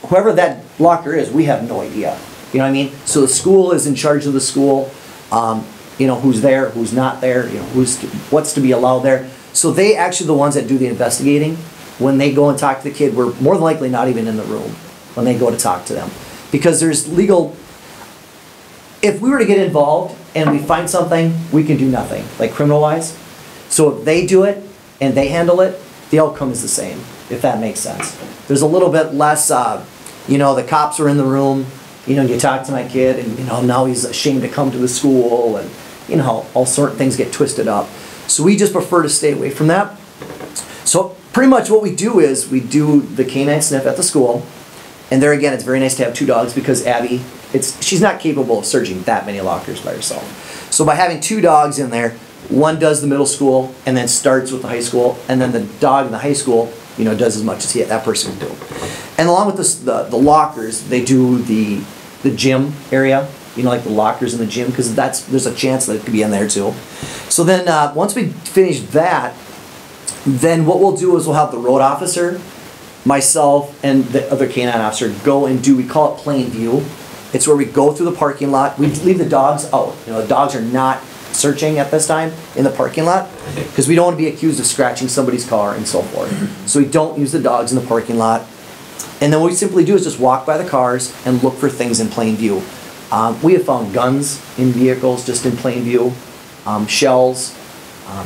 whoever that locker is, we have no idea. You know what I mean? So the school is in charge of the school, you know, who's there, who's not there, you know, what's to be allowed there. So they actually the ones that do the investigating. When they go and talk to the kid, we're more than likely not even in the room when they go to talk to them. Because there's legal, if we were to get involved and we find something, we can do nothing, like criminal-wise. So if they do it and they handle it, the outcome is the same, if that makes sense. There's a little bit less, you know, the cops are in the room, you know, you talk to my kid and, you know, now he's ashamed to come to the school and, you know, all sorts of things get twisted up. So we just prefer to stay away from that. So pretty much what we do is we do the canine sniff at the school. And there again, it's very nice to have 2 dogs because Abby, she's not capable of searching that many lockers by herself. So by having 2 dogs in there, one does the middle school and then starts with the high school, and then the dog in the high school, you know, does as much as that person can do. And along with this, the lockers, they do the gym area, you know, like the lockers in the gym, because there's a chance that it could be in there too. So then once we finish that, then what we'll do is we'll have the road officer, myself, and the other canine officer go and we call it plain view. It's where we go through the parking lot. We leave the dogs out. You know, the dogs are not searching at this time in the parking lot because we don't want to be accused of scratching somebody's car and so forth. So we don't use the dogs in the parking lot. And then what we simply do is just walk by the cars and look for things in plain view. We have found guns in vehicles just in plain view, shells,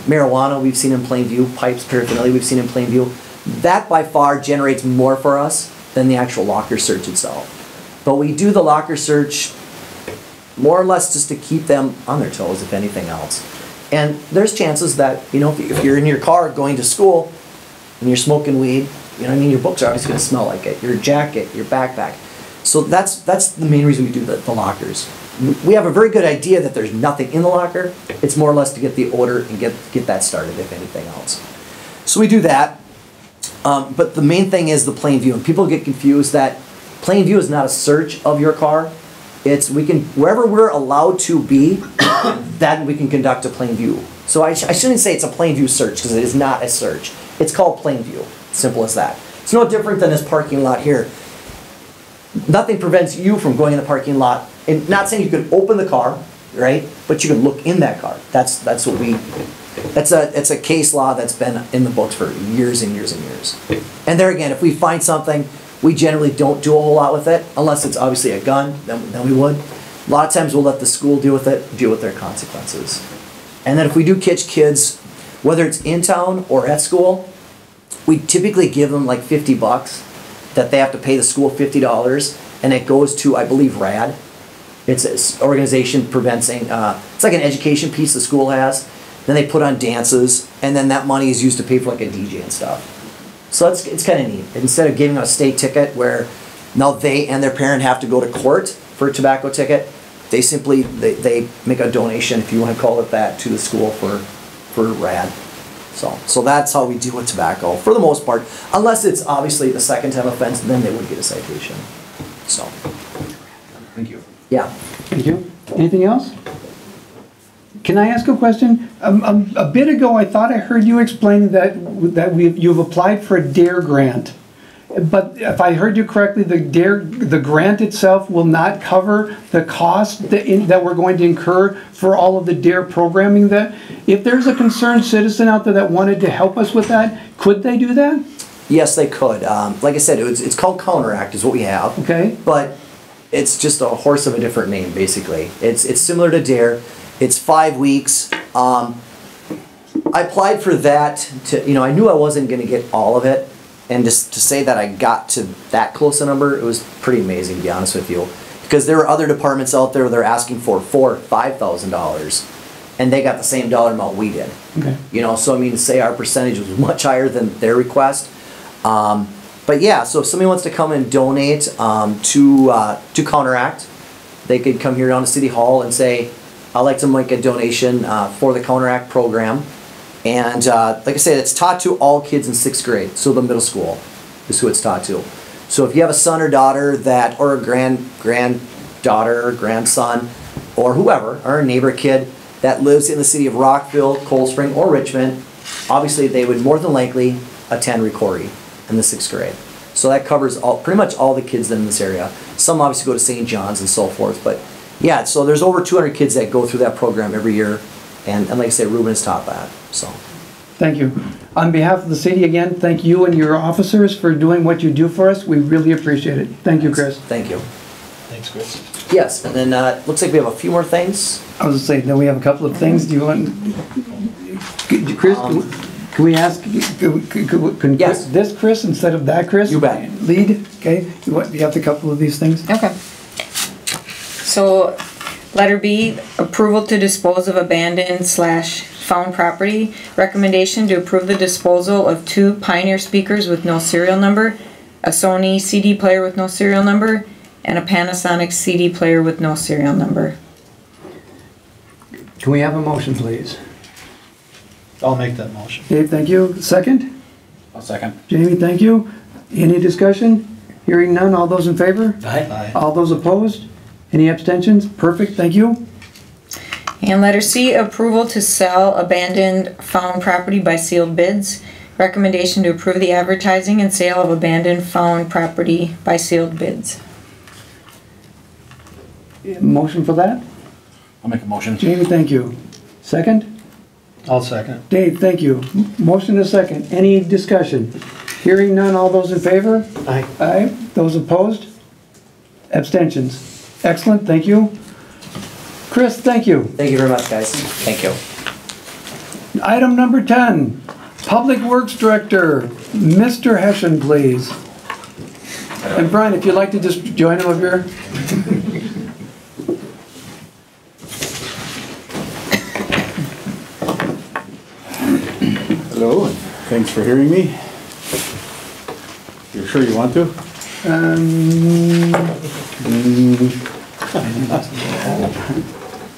marijuana we've seen in plain view, pipes, paraphernalia we've seen in plain view. That by far generates more for us than the actual locker search itself. But we do the locker search more or less just to keep them on their toes, if anything else. And there's chances that, you know, if you're in your car going to school and you're smoking weed, you know what I mean, your books are obviously going to smell like it, your jacket, your backpack. So that's the main reason we do the lockers. We have a very good idea that there's nothing in the locker. It's more or less to get the odor and get that started, if anything else. So we do that. But the main thing is the plain view. And people get confused that plain view is not a search of your car. It's wherever we're allowed to be, that we can conduct a plain view. So I shouldn't say it's a plain view search because it is not a search. It's called plain view. Simple as that. It's no different than this parking lot here. Nothing prevents you from going in the parking lot. And not saying you could open the car, right? But you can look in that car. That's what we. It's a case law that's been in the books for years and years and years. And there again, if we find something, we generally don't do a whole lot with it, unless it's obviously a gun, then we would. A lot of times we'll let the school deal with it, deal with their consequences. And then if we do catch kids, whether it's in town or at school, we typically give them like $50 that they have to pay the school $50, and it goes to, I believe, RAD. It's an organization preventing, it's like an education piece the school has. Then they put on dances, and then that money is used to pay for like a DJ and stuff. So it's kind of neat. Instead of giving them a state ticket where now they and their parent have to go to court for a tobacco ticket, they simply they make a donation, if you want to call it that, to the school for RAD. So that's how we deal with tobacco for the most part, unless it's obviously the second time offense, then they would get a citation. So. Thank you. Yeah. Thank you. Anything else? Can I ask a question? A bit ago, I thought I heard you explain that you've applied for a DARE grant. But if I heard you correctly, the grant itself will not cover the cost that we're going to incur for all of the DARE programming. That if there's a concerned citizen out there that wanted to help us with that, could they do that? Yes, they could. Like I said, it's called Counteract is what we have. Okay. But it's just a horse of a different name, basically. It's similar to DARE. It's 5 weeks. I applied for that I knew I wasn't going to get all of it. And just to say that I got to that close a number, it was pretty amazing, to be honest with you. Because there are other departments out there they're asking for $4,000 or $5,000. And they got the same dollar amount we did. Okay. So I mean, to say our percentage was much higher than their request. But yeah, so if somebody wants to come and donate to Counteract, they could come here down to City Hall and say, I'd like to make a donation for the Counteract program. And like I said, it's taught to all kids in 6th grade, so the middle school is who it's taught to. So if you have a son or daughter that, or a granddaughter or grandson, or whoever, or a neighbor kid that lives in the city of Rockville, Cold Spring, or Richmond, obviously they would more than likely attend Ricori in the 6th grade. So that covers pretty much all the kids in this area. Some obviously go to St. John's and so forth, but yeah, so there's over 200 kids that go through that program every year, and like I said, Ruben has taught that, so. Thank you. On behalf of the city, again, thank you and your officers for doing what you do for us. We really appreciate it. Thank you, Chris. Thank you. Thanks, Chris. Yes, and then looks like we have a few more things. I was going to say, then we have a couple of things. Do you want, Chris, can we ask, can Yes. this Chris instead of that Chris? You bet. Lead, okay? You have a couple of these things? Okay. So, letter B, approval to dispose of abandoned / found property. Recommendation to approve the disposal of 2 Pioneer speakers with no serial number, a Sony CD player with no serial number, and a Panasonic CD player with no serial number. Can we have a motion, please? I'll make that motion. Dave, thank you. Second? I'll second. Jamie, thank you. Any discussion? Hearing none, all those in favor? Aye. All those opposed? Any abstentions? Perfect, thank you. And letter C, approval to sell abandoned found property by sealed bids. Recommendation to approve the advertising and sale of abandoned found property by sealed bids. Motion for that? I'll make a motion. Jamie, thank you. Second? I'll second. Dave, thank you. Motion is second. Any discussion? Hearing none, all those in favor? Aye. Aye. Those opposed? Abstentions. Excellent, thank you. Chris, thank you. Thank you very much, guys. Thank you. Item number 10, Public Works Director, Mr. Hessian, please. And Brian, if you'd like to just join him up here. Hello, and thanks for hearing me. You're sure you want to?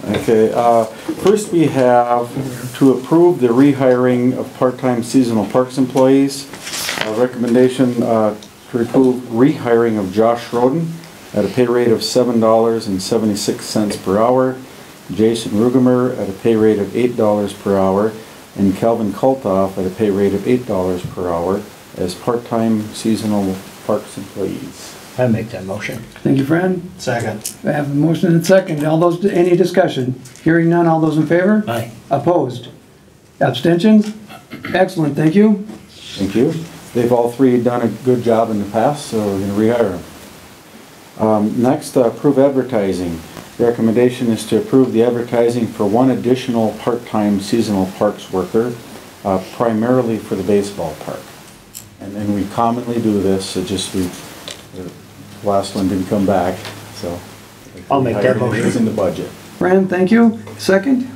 Okay, first we have to approve the rehiring of part-time seasonal parks employees. Recommendation to approve rehiring of Josh Schroden at a pay rate of $7.76 per hour, Jason Rugemer at a pay rate of $8 per hour, and Calvin Kultoff at a pay rate of $8 per hour as part-time seasonal parks employees. I make that motion. Thank you, Fran. Second. I have a motion and a second. All those, any discussion? Hearing none, all those in favor? Aye. Opposed? Abstentions? Excellent, thank you. Thank you. They've all three done a good job in the past, so we're gonna rehire them. Next, approve advertising. Recommendation is to approve the advertising for 1 additional part-time seasonal parks worker, primarily for the baseball park. And we commonly do this, it just the last one didn't come back, so. I'll make that motion. It's in the budget. Fran, thank you. Second?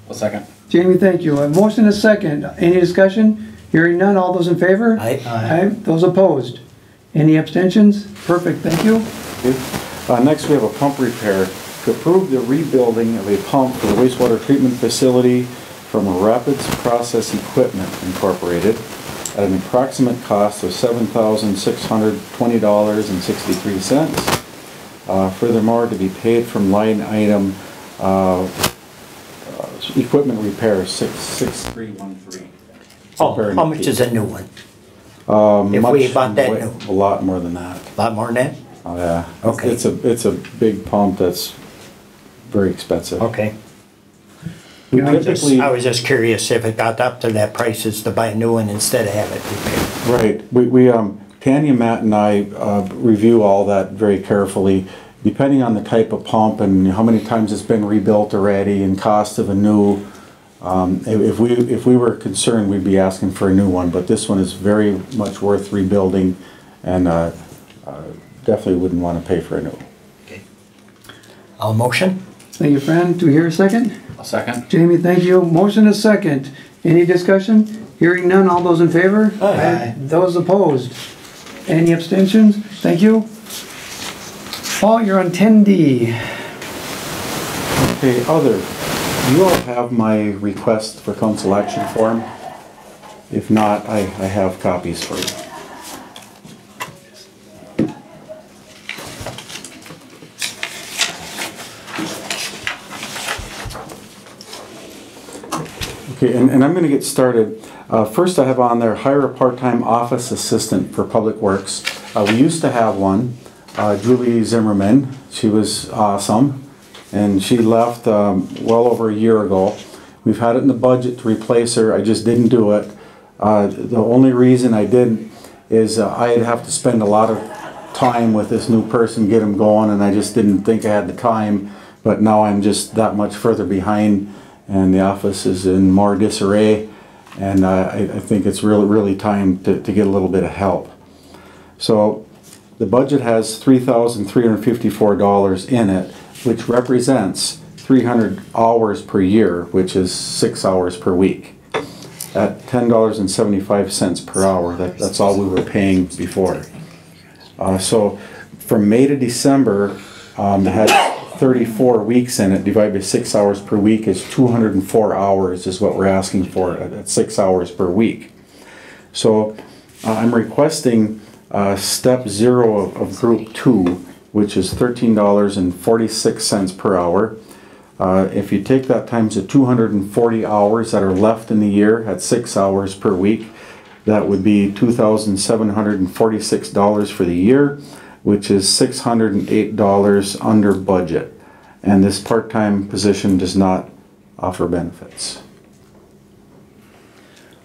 I'll second. Jamie, thank you. A motion is second. Any discussion? Hearing none, all those in favor? Aye. Aye. Those opposed? Any abstentions? Perfect, thank you. Okay. Next, we have a pump repair. To approve the rebuilding of a pump for the wastewater treatment facility from Rapids Process Equipment Incorporated at an approximate cost of $7,620.63. Furthermore, to be paid from line item equipment repair 66313. How much is a new one? If Much- we bought that new? A lot more than that. A lot more than that? Oh, yeah. Okay. It's a big pump that's very expensive. Okay. We I typically, was just curious if it got up to that prices to buy a new one instead of have it repaired. right, Tanya, Matt and I review all that very carefully, depending on the type of pump and how many times it's been rebuilt already and cost of a new. If we were concerned, we'd be asking for a new one, but this one is very much worth rebuilding and definitely wouldn't want to pay for a new. Okay. I'll motion. Thank you, Fran. Do we hear a second? I'll second. Jamie, thank you. Motion is second. Any discussion? Hearing none, all those in favor? Aye. Those opposed? Any abstentions? Thank you. Paul, you're on 10D. Okay, other, you all have my request for council action form? If not, I have copies for you. Okay, and I'm gonna get started. First I have on there, hire a part-time office assistant for Public Works. We used to have one, Julie Zimmerman. She was awesome, and she left well over a year ago. We've had it in the budget to replace her. I just didn't do it. The only reason I didn't is I'd have to spend a lot of time with this new person, get him going, and I just didn't think I had the time. But now I'm just that much further behind, and the office is in more disarray, and I think it's really time to get a little bit of help. So the budget has $3,354 in it, which represents 300 hours per year, which is 6 hours per week, at $10.75 per hour. That's all we were paying before. So from May to December, it had 34 weeks in it, divided by 6 hours per week is 204 hours is what we're asking for at 6 hours per week. So I'm requesting step 0 of group 2, which is $13.46 per hour. If you take that times the 240 hours that are left in the year at 6 hours per week, that would be $2,746 for the year, which is $608 under budget. And this part-time position does not offer benefits.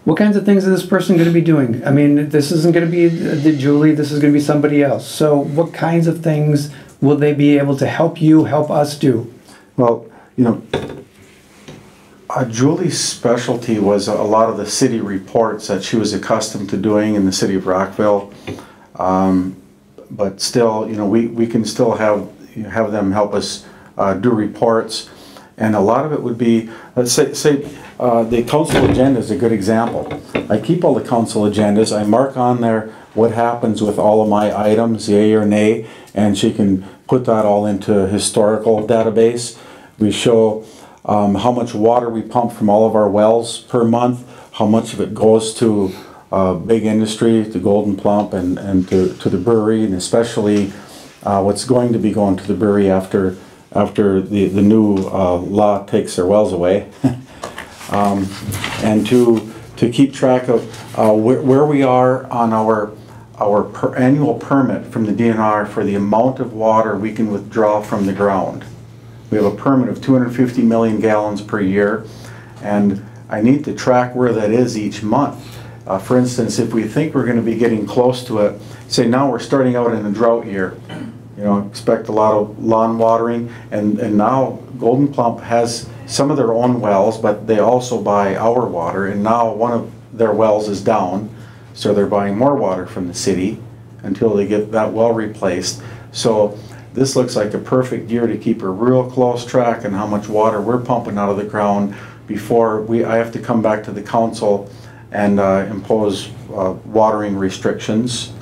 What kinds of things is this person going to be doing? I mean, this isn't going to be Julie, this is going to be somebody else. So what kinds of things will they be able to help you, help us do? Well, you know, Julie's specialty was a lot of the city reports that she was accustomed to doing in the city of Rockville. But still, you know, we can still have them help us do reports, and a lot of it would be, let's say the council agenda is a good example. I keep all the council agendas. I mark on there what happens with all of my items, yay or nay, and she can put that all into a historical database. We show how much water we pump from all of our wells per month, how much of it goes to big industry, to Golden Plump and to the brewery, and especially what's going to be going to the brewery after the new law takes their wells away. And to keep track of where we are on our annual permit from the DNR for the amount of water we can withdraw from the ground. We have a permit of 250 million gallons per year, and I need to track where that is each month. For instance, if we think we're going to be getting close to it, say now we're starting out in a drought year, you know, expect a lot of lawn watering, and now Golden Plump has some of their own wells, but they also buy our water, and now one of their wells is down, so they're buying more water from the city until they get that well replaced. So this looks like a perfect year to keep a real close track on how much water we're pumping out of the ground before I have to come back to the council and impose watering restrictions.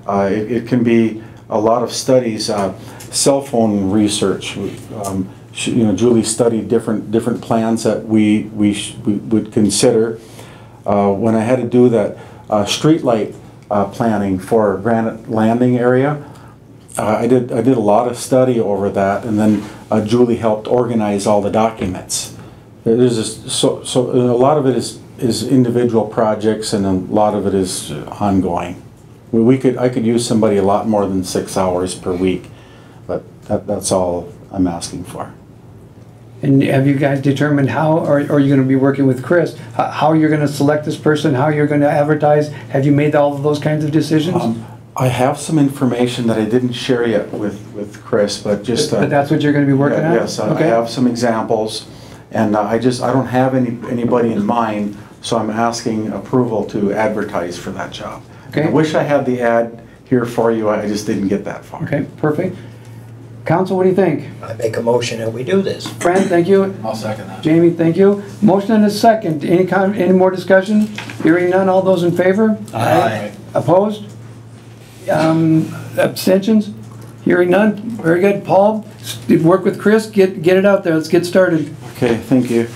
It can be a lot of studies, cell phone research. You know, Julie studied different plans that we would consider. When I had to do that street light planning for Granite Landing area, I did a lot of study over that, and then Julie helped organize all the documents. There's just, so a lot of it is individual projects, and a lot of it is ongoing. I could use somebody a lot more than 6 hours per week, but that's all I'm asking for. And have you guys determined how, or are you going to be working with Chris, how you're going to select this person, how you're going to advertise? Have you made all of those kinds of decisions? I have some information that I didn't share yet with Chris, but just... but that's what you're going to be working on? Yes, okay. I have some examples, and I don't have anybody in mind, so I'm asking approval to advertise for that job. Okay. I wish I had the ad here for you, I just didn't get that far. Okay, perfect. Council, what do you think? I make a motion that we do this. Fran, thank you. I'll second that. Jamie, thank you. Motion and a second. Any more discussion? Hearing none, all those in favor? Aye. Opposed? Abstentions? Hearing none? Very good. Paul, work with Chris, get it out there, let's get started. Okay, thank you.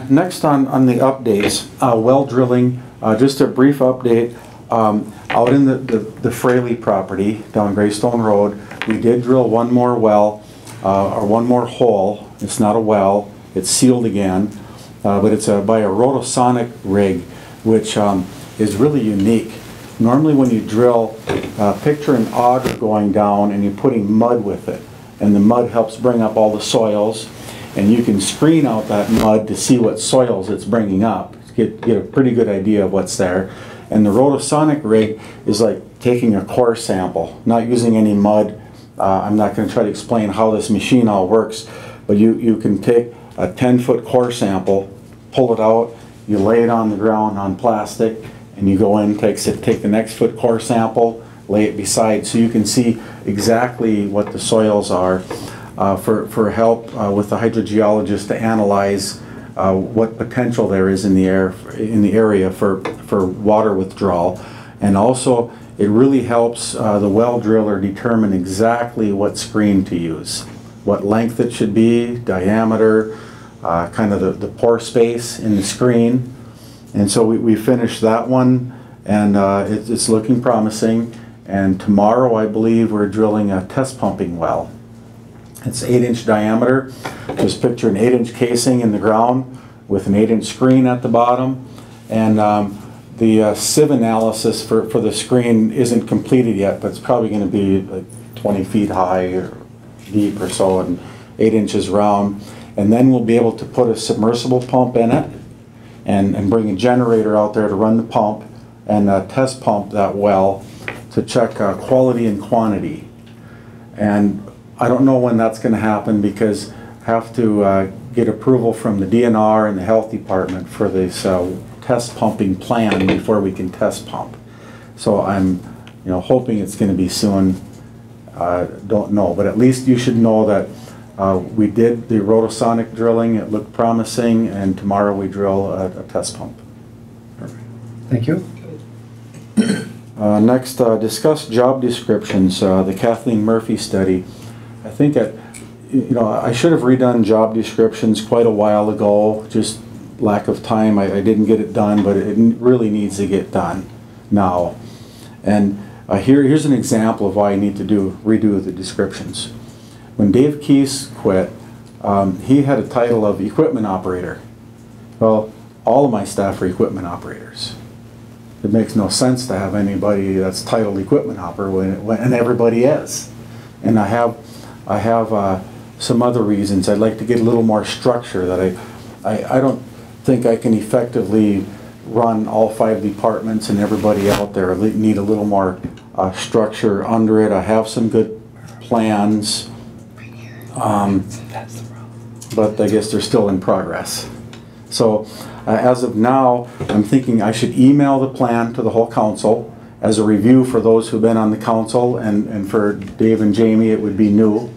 Next on the updates, well drilling, just a brief update. Out in the Fraley property down Greystone Road, we did drill one more well, or one more hole. It's not a well, it's sealed again, but it's by a Rotosonic rig, which is really unique. Normally when you drill, picture an auger going down and you're putting mud with it, and the mud helps bring up all the soils, and you can screen out that mud to see what soils it's bringing up, get a pretty good idea of what's there. And the Rotosonic rig is like taking a core sample, not using any mud. I'm not going to try to explain how this machine all works, but you can take a 10-foot core sample, pull it out, you lay it on the ground on plastic, and you go in, take the next foot core sample, lay it beside, so you can see exactly what the soils are, for help with the hydrogeologist to analyze what potential there is in the area for water withdrawal. And also it really helps the well driller determine exactly what screen to use, what length it should be, diameter, kind of the pore space in the screen. And so we finished that one, and it's looking promising. And tomorrow I believe we're drilling a test pumping well. It's 8-inch diameter. Just picture an 8-inch casing in the ground with an 8-inch screen at the bottom. And the sieve analysis for the screen isn't completed yet, but it's probably going to be like 20 feet high or deep or so, and 8 inches round. And then we'll be able to put a submersible pump in it and bring a generator out there to run the pump and test pump that well to check quality and quantity. And I don't know when that's going to happen, because I have to get approval from the DNR and the health department for this test pumping plan before we can test pump. So I'm hoping it's going to be soon. Don't know, but at least you should know that we did the Rotosonic drilling. It looked promising, and tomorrow we drill a test pump. Thank you. Next, discuss job descriptions. The Kathleen Murphy study. I think that I should have redone job descriptions quite a while ago. Just lack of time. I didn't get it done, but it really needs to get done now. And here's an example of why I need to redo the descriptions. When Dave Keese quit, he had a title of equipment operator. Well, all of my staff are equipment operators. It makes no sense to have anybody that's titled equipment operator when everybody is. And I have some other reasons. I'd like to get a little more structure. That I don't think I can effectively run all 5 departments and everybody out there. I need a little more structure under it. I have some good plans, but I guess they're still in progress. So as of now, I'm thinking I should email the plan to the whole council as a review for those who've been on the council, and for Dave and Jamie it would be new.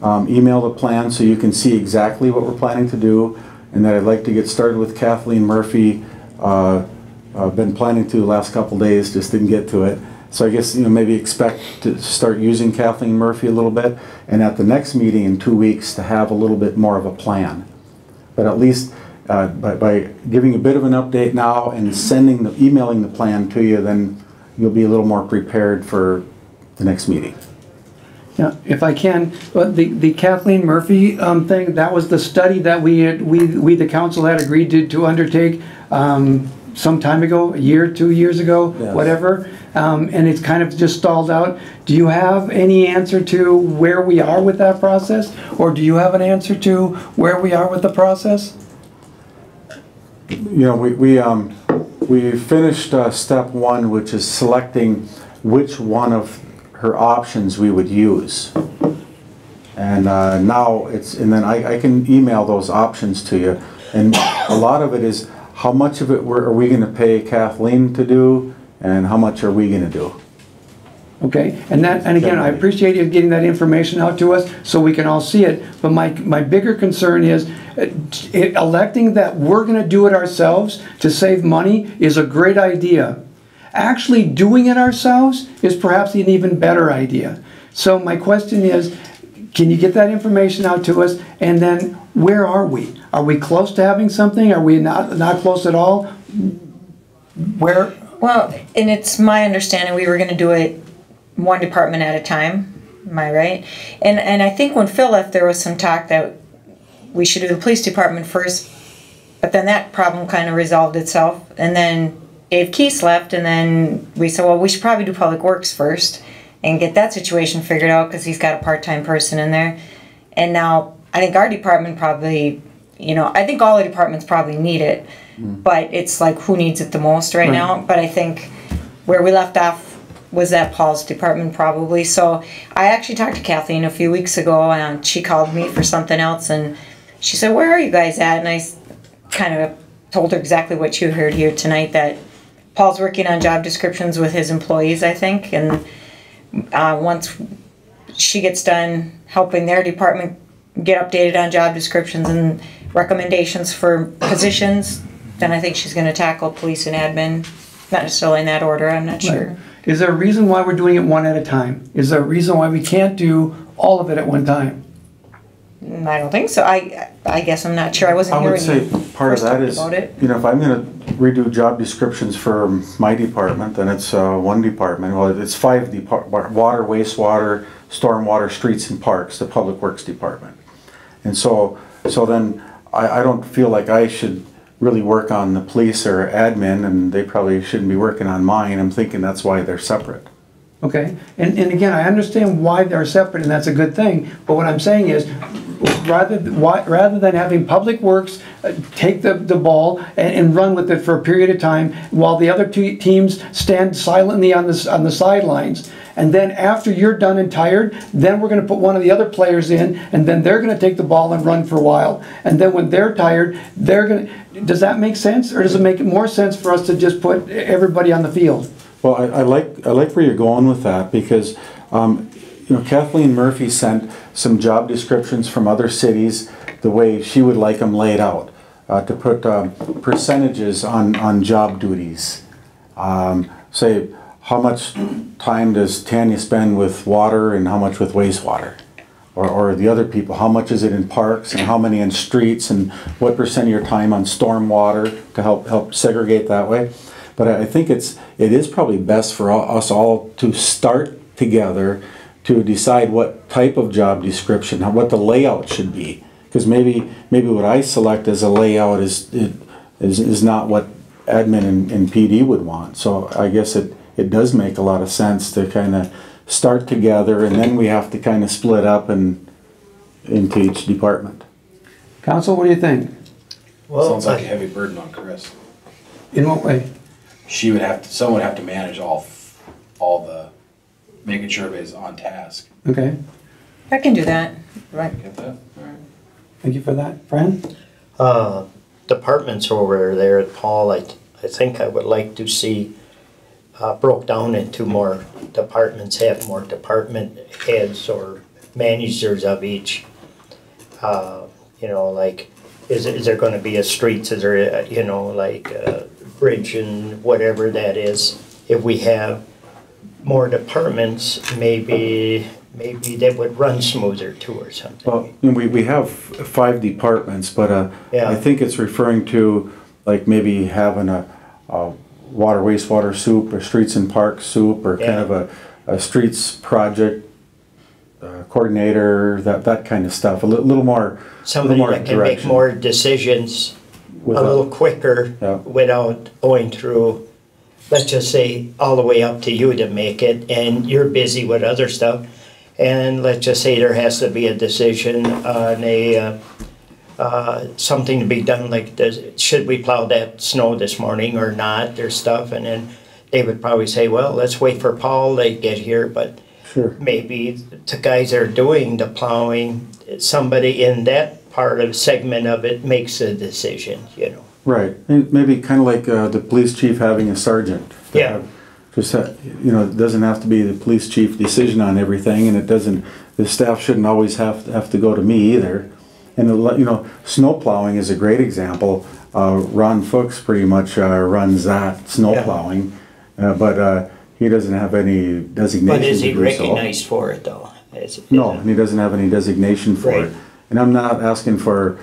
Email the plan so you can see exactly what we're planning to do, and that I'd like to get started with Kathleen Murphy. I've been planning to the last couple days, just didn't get to it. So I guess maybe expect to start using Kathleen Murphy a little bit, and at the next meeting in 2 weeks to have a little bit more of a plan. But at least by giving a bit of an update now and emailing the plan to you, then you'll be a little more prepared for the next meeting. Yeah, if I can, the Kathleen Murphy thing, that was the study that we the council had agreed to undertake some time ago, a year, 2 years ago, yes. Whatever, and it's kind of just stalled out. Do you have any answer to where we are with that process, or do you have an answer to where we are with the process? We finished step 1, which is selecting which one of her options we would use, and now and then I can email those options to you, and a lot of it is how much of it are we going to pay Kathleen to do, and how much are we going to do. Okay, and again, I appreciate you getting that information out to us so we can all see it, but my bigger concern is electing that we're going to do it ourselves to save money is a great idea. Actually doing it ourselves is perhaps an even better idea. So my question is, Can you get that information out to us? And then where are we? Are we close to having something? Are we not close at all? Where? Well, and it's my understanding we were gonna do it one department at a time, am I right? And I think when Phil left, there was some talk that we should do the police department first, but then that problem kind of resolved itself. And then Dave Keese left, and then we said, well, we should probably do public works first and get that situation figured out, because he's got a part-time person in there. And now, I think our department probably, you know, I think all the departments probably need it, but it's like, who needs it the most right now? But I think where we left off was that Paul's department probably. So I actually talked to Kathleen a few weeks ago, and she called me for something else, and she said, where are you guys at? And I kind of told her exactly what you heard here tonight, that Paul's working on job descriptions with his employees, I think, and once she gets done helping their department get updated on job descriptions and recommendations for positions, then I think she's going to tackle police and admin, not necessarily in that order, I'm not sure. Right. Is there a reason why we're doing it one at a time? Is there a reason why we can't do all of it at one time? I don't think so. I guess I'm not sure. I wasn't I here would when say you part of first that talked is, about it. you know, if I'm gonna redo job descriptions for my department, then it's one department. Well, it's 5 departments: water, wastewater, stormwater, streets and parks, the public works department. And so then I don't feel like I should really work on the police or admin, and they probably shouldn't be working on mine. I'm thinking that's why they're separate. Okay, and again, I understand why they're separate, and that's a good thing, but what I'm saying is, rather than having Public Works take the ball and run with it for a period of time, while the other two teams stand silently on the sidelines, and then after you're done and tired, then we're gonna put one of the other players in, and then they're gonna take the ball and run for a while, and then when they're tired, does that make sense, or does it make more sense for us to just put everybody on the field? Well, I like where you're going with that, because you know, Kathleen Murphy sent some job descriptions from other cities the way she would like them laid out, to put percentages on job duties. Say, how much time does Tanya spend with water and how much with wastewater? Or the other people, how much is it in parks and how many in streets, and what percent of your time on stormwater, to help segregate that way. But I think it is probably best for us all to start together to decide what type of job description, what the layout should be. Because maybe what I select as a layout is not what admin and PD would want. So I guess it does make a lot of sense to kind of start together, and then we have to kind of split up into each department. Council, what do you think? Well, Sounds like a heavy burden on Chris. In what way? Someone would have to manage all the, making sure everybody's on task. Okay, I can do that. Right. Get that? Alright. thank you for that. Fran? Departments over there at Paul, I think I would like to see broke down into more departments, have more department heads or managers of each. You know, like, is there going to be a streets? Is there, you know, like bridge and whatever that is? If we have more departments, maybe they would run smoother too, or something. Well, we have 5 departments, but Yeah. I think it's referring to like maybe having a water, wastewater soup, or streets and parks soup, or kind of a streets project coordinator, that kind of stuff. A little more. Somebody that can make more decisions a little quicker without going through, let's just say, all the way up to you to make it, and you're busy with other stuff. And let's just say there has to be a decision on a something to be done, like should we plow that snow this morning or not, or stuff. And then they would probably say, well, let's wait for Paul to get here. But sure, maybe the guys that are doing the plowing, somebody in that part of segment of it makes a decision, you know. Right, and maybe kind of like the police chief having a sergeant. Yeah. Just you know, it doesn't have to be the police chief decision on everything, and the staff shouldn't always have to go to me either. And you know, snow plowing is a great example. Ron Fuchs pretty much runs that snow plowing, but he doesn't have any designation. But is he to do recognized for it though? No, and he doesn't have any designation for Right. it. And I'm not asking for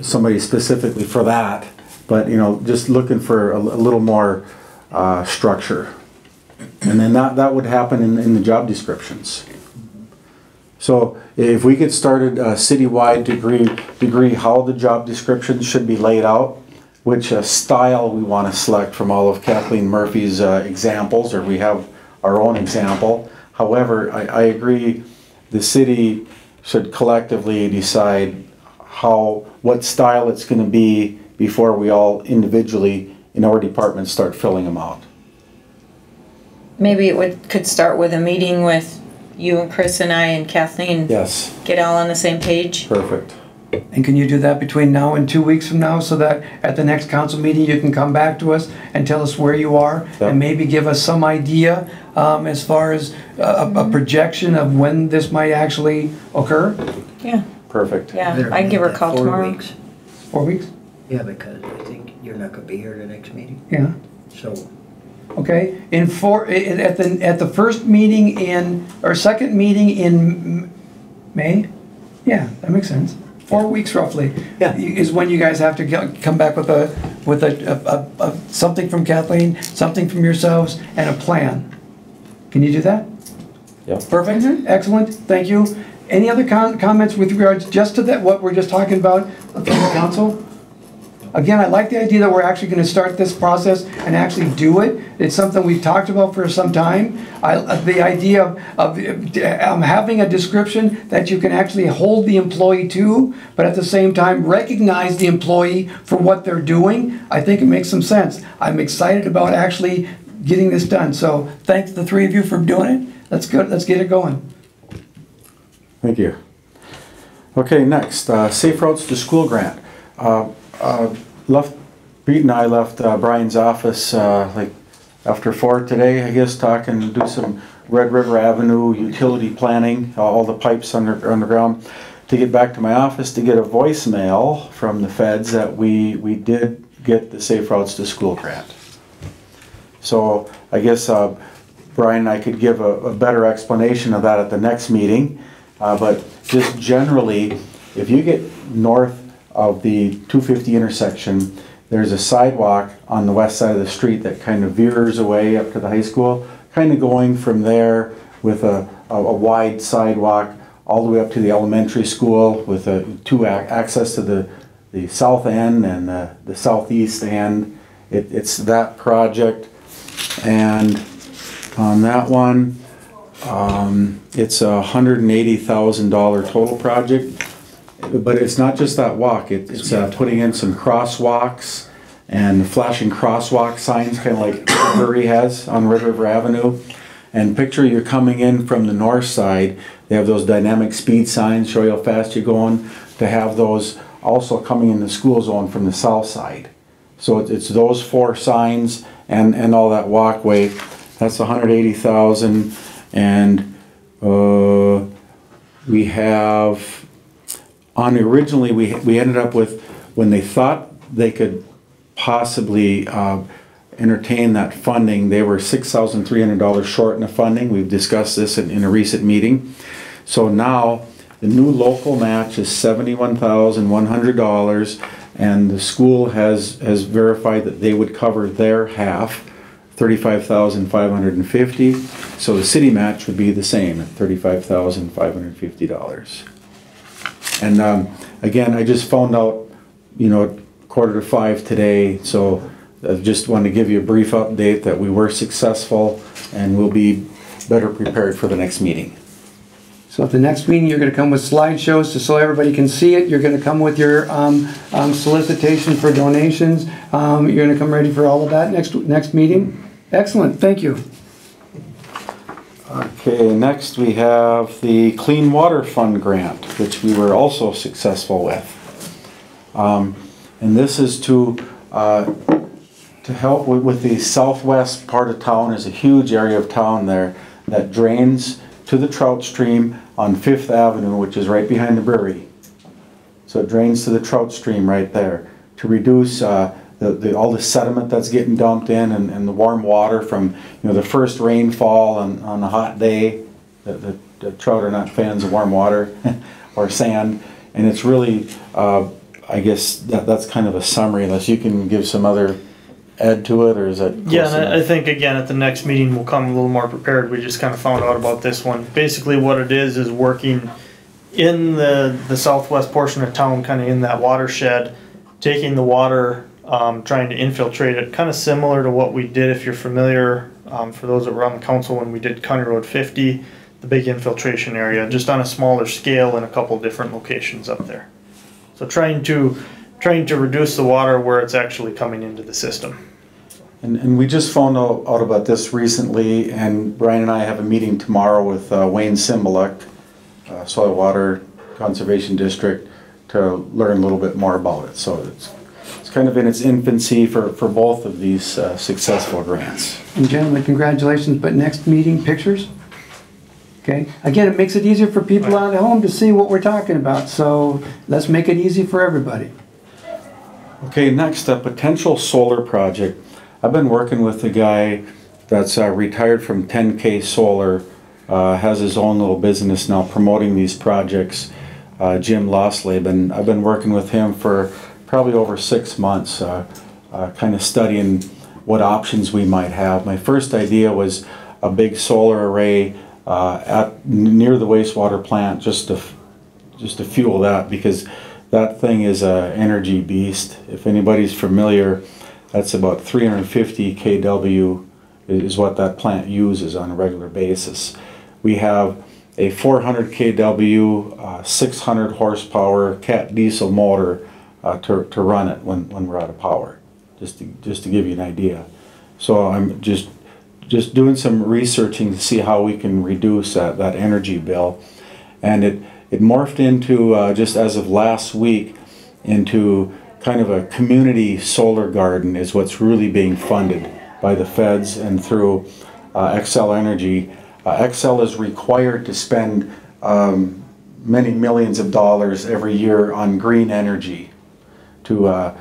somebody specifically for that, but, you know, just looking for a little more structure. And then that would happen in the job descriptions. So if we get started citywide degree how the job descriptions should be laid out, which style we want to select from all of Kathleen Murphy's examples, or we have our own example. However, I agree the city should collectively decide what style it's going to be before we all individually in our departments start filling them out. Maybe it could start with a meeting with you and Chris and I and Kathleen. Yes, Get all on the same page. perfect. And can you do that between now and 2 weeks from now, so that at the next council meeting, you can come back to us and tell us where you are? Yep. And maybe give us some idea as far as a projection of when this might actually occur? Yeah, Perfect. yeah. I'd give her a call 4 tomorrow. weeks. 4 weeks? Yeah, because I think you're not gonna be here the next meeting, Yeah. so. Okay, at the first meeting or second meeting in May? Yeah, that makes sense. 4 weeks roughly. Yeah. Is when you guys have to come back with something from Kathleen, something from yourselves, and a plan. Can you do that? Yep. Perfect, excellent, thank you. Any other comments with regards just to that, what we're just talking about from the council? Again, I like the idea that we're actually gonna start this process and actually do it. It's something we've talked about for some time. The idea of having a description that you can actually hold the employee to, but at the same time recognize the employee for what they're doing, I think it makes some sense. I'm excited about actually getting this done. So thanks the three of you for doing it. Let's get it going. Thank you. Okay, next, Safe Routes to School grant. Pete and I left Brian's office like after 4 today, I guess, talking to do some Red River Avenue utility planning, all the pipes underground, to get back to my office to get a voicemail from the feds that we did get the Safe Routes to School grant. So I guess Brian and I could give a better explanation of that at the next meeting. But just generally, if you get north of the 250 intersection, there's a sidewalk on the west side of the street that kind of veers away up to the high school, kind of going from there with a wide sidewalk all the way up to the elementary school with access to the south end and the southeast end. It's that project, and on that one, it's a $180,000 total project. But it's not just that walk, it's putting in some crosswalks and flashing crosswalk signs, kind of like Murray has on Red River Avenue. And picture you're coming in from the north side, they have those dynamic speed signs, show you how fast you're going, to have those also coming in the school zone from the south side. So it's those 4 signs and all that walkway. That's $180,000, and we have. Originally, we ended up with, when they thought they could possibly entertain that funding, they were $6,300 short in the funding. We've discussed this in a recent meeting. So now the new local match is $71,100, and the school has verified that they would cover their half, $35,550. So the city match would be the same at $35,550. And again, I just found out, 4:45 today, so I just wanted to give you a brief update that we were successful and we'll be better prepared for the next meeting. So at the next meeting, you're gonna come with slideshows so everybody can see it. You're gonna come with your solicitation for donations. You're gonna come ready for all of that next meeting. Excellent, thank you. Okay, next we have the Clean Water Fund grant, which we were also successful with. And this is to help with the southwest part of town. There's a huge area of town there that drains to the trout stream on 5th Avenue, which is right behind the brewery. So it drains to the trout stream right there to reduce all the sediment that's getting dumped in and the warm water from the first rainfall on a hot day The trout are not fans of warm water or sand, and it's really, I guess that's kind of a summary, unless you can give some other add to it, or is that close Yeah, and enough? I think again at the next meeting we'll come a little more prepared. We just kind of found out about this one. Basically what it is working in the southwest portion of town, kind of in that watershed, taking the water, trying to infiltrate it, kind of similar to what we did, if you're familiar, for those that were on the council when we did County Road 50, the big infiltration area, just on a smaller scale in a couple different locations up there. So trying to reduce the water where it's actually coming into the system. And we just found out about this recently, and Brian and I have a meeting tomorrow with Wayne Cymbaluk, Soil Water Conservation District, to learn a little bit more about it. So it's kind of in its infancy for both of these successful grants. And gentlemen, congratulations, but next meeting, pictures? Okay, again, it makes it easier for people out at home to see what we're talking about, so let's make it easy for everybody. Okay, next, a potential solar project. I've been working with a guy that's retired from 10K Solar, has his own little business now promoting these projects, Jim Losleben. I've been working with him for probably over 6 months, kind of studying what options we might have. My first idea was a big solar array near the wastewater plant, just to fuel that, because that thing is an energy beast. If anybody's familiar, that's about 350 kW is what that plant uses on a regular basis. We have a 400 kW, 600 horsepower Cat diesel motor to run it when we're out of power, just to give you an idea. So I'm just doing some researching to see how we can reduce that energy bill, and it morphed into, just as of last week, into kind of a community solar garden is what's really being funded by the feds and through Xcel Energy. Xcel is required to spend many millions of dollars every year on green energy to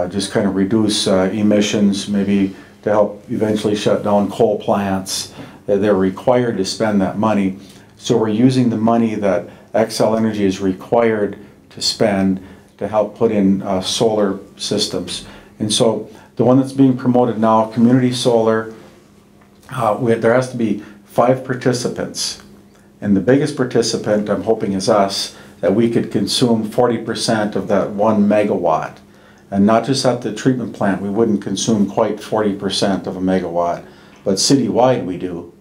just kind of reduce emissions, maybe to help eventually shut down coal plants. They're required to spend that money. So we're using the money that Xcel Energy is required to spend to help put in solar systems. And so the one that's being promoted now, community solar, there has to be 5 participants. And the biggest participant, I'm hoping, is us, that we could consume 40% of that 1 megawatt. And not just at the treatment plant, we wouldn't consume quite 40% of a megawatt, but citywide we do.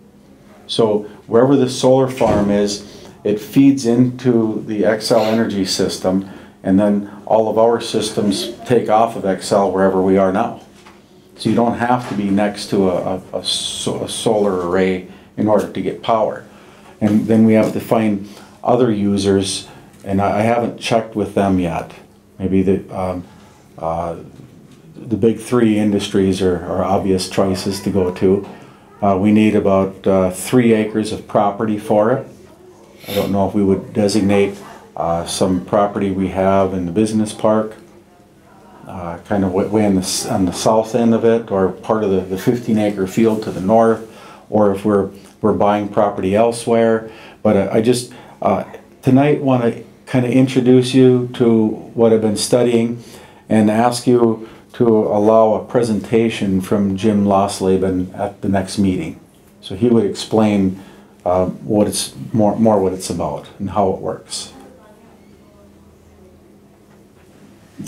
So wherever the solar farm is, it feeds into the Xcel Energy system, and then all of our systems take off of Xcel wherever we are now. So you don't have to be next to a solar array in order to get power. And then we have to find other users, and I haven't checked with them yet. Maybe the big 3 industries are obvious choices to go to. We need about 3 acres of property for it. I don't know if we would designate some property we have in the business park, kind of way on the south end of it, or part of the 15-acre field to the north, or if we're buying property elsewhere. But I just tonight want to kind of introduce you to what I've been studying and ask you to allow a presentation from Jim Losleben at the next meeting. So he would explain what it's more what it's about and how it works.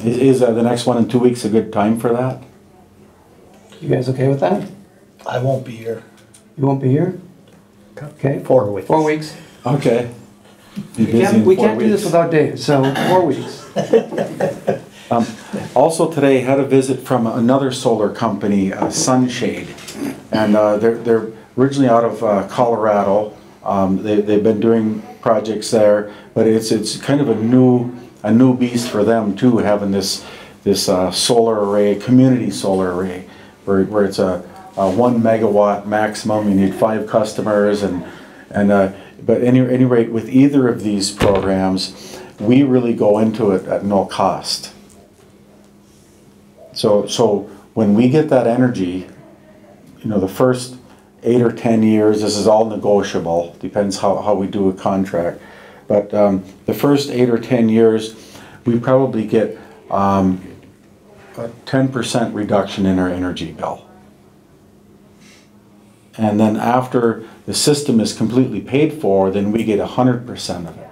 Is the next one in 2 weeks a good time for that? You guys okay with that? I won't be here. You won't be here? Okay. 4 weeks. 4 weeks. Okay. We can't do this without Dave, so 4 weeks. Also today, had a visit from another solar company, Sunshade, and they're originally out of Colorado. They've been doing projects there, but it's kind of a new beast for them too, having this solar array, community solar array, where it's a 1 megawatt maximum. You need 5 customers, but at any rate, with either of these programs, we really go into it at no cost. So when we get that energy, the first 8 or 10 years. This is all negotiable, depends how we do a contract. But the first 8 or 10 years, we probably get a 10% reduction in our energy bill. And then after the system is completely paid for, then we get 100% of it.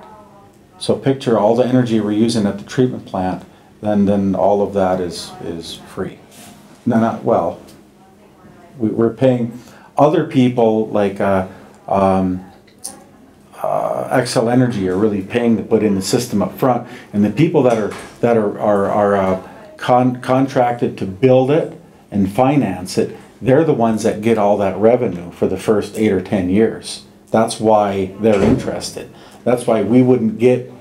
So picture all the energy we're using at the treatment plant, then all of that is free. No, not, well, we're paying other people like Xcel Energy are really paying to put in the system up front, and the people that are contracted to build it and finance it, they're the ones that get all that revenue for the first 8 or 10 years. That's why they're interested. That's why we wouldn't get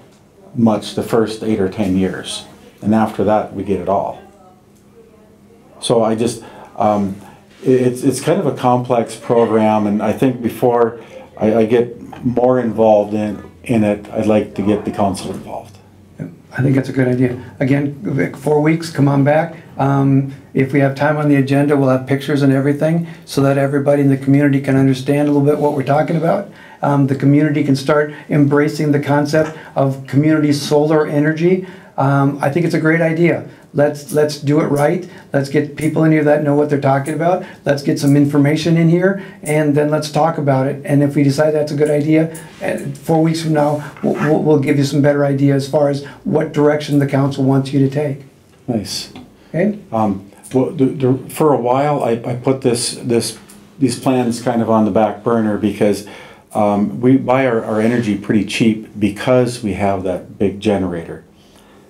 much the first 8 or 10 years, and after that we get it all. So I just it's kind of a complex program, and I think before I get more involved in it, I'd like to get the council involved. I think that's a good idea. Again, 4 weeks, come on back. If we have time on the agenda, we'll have pictures and everything so that everybody in the community can understand a little bit what we're talking about. The community can start embracing the concept of community solar energy. I think it's a great idea. Let's do it right. Let's get people in here that know what they're talking about. Let's get some information in here, and then let's talk about it. And if we decide that's a good idea, 4 weeks from now, we'll give you some better idea as far as what direction the council wants you to take. Nice. Okay. Well, for a while, I put these plans kind of on the back burner because we buy our energy pretty cheap because we have that big generator.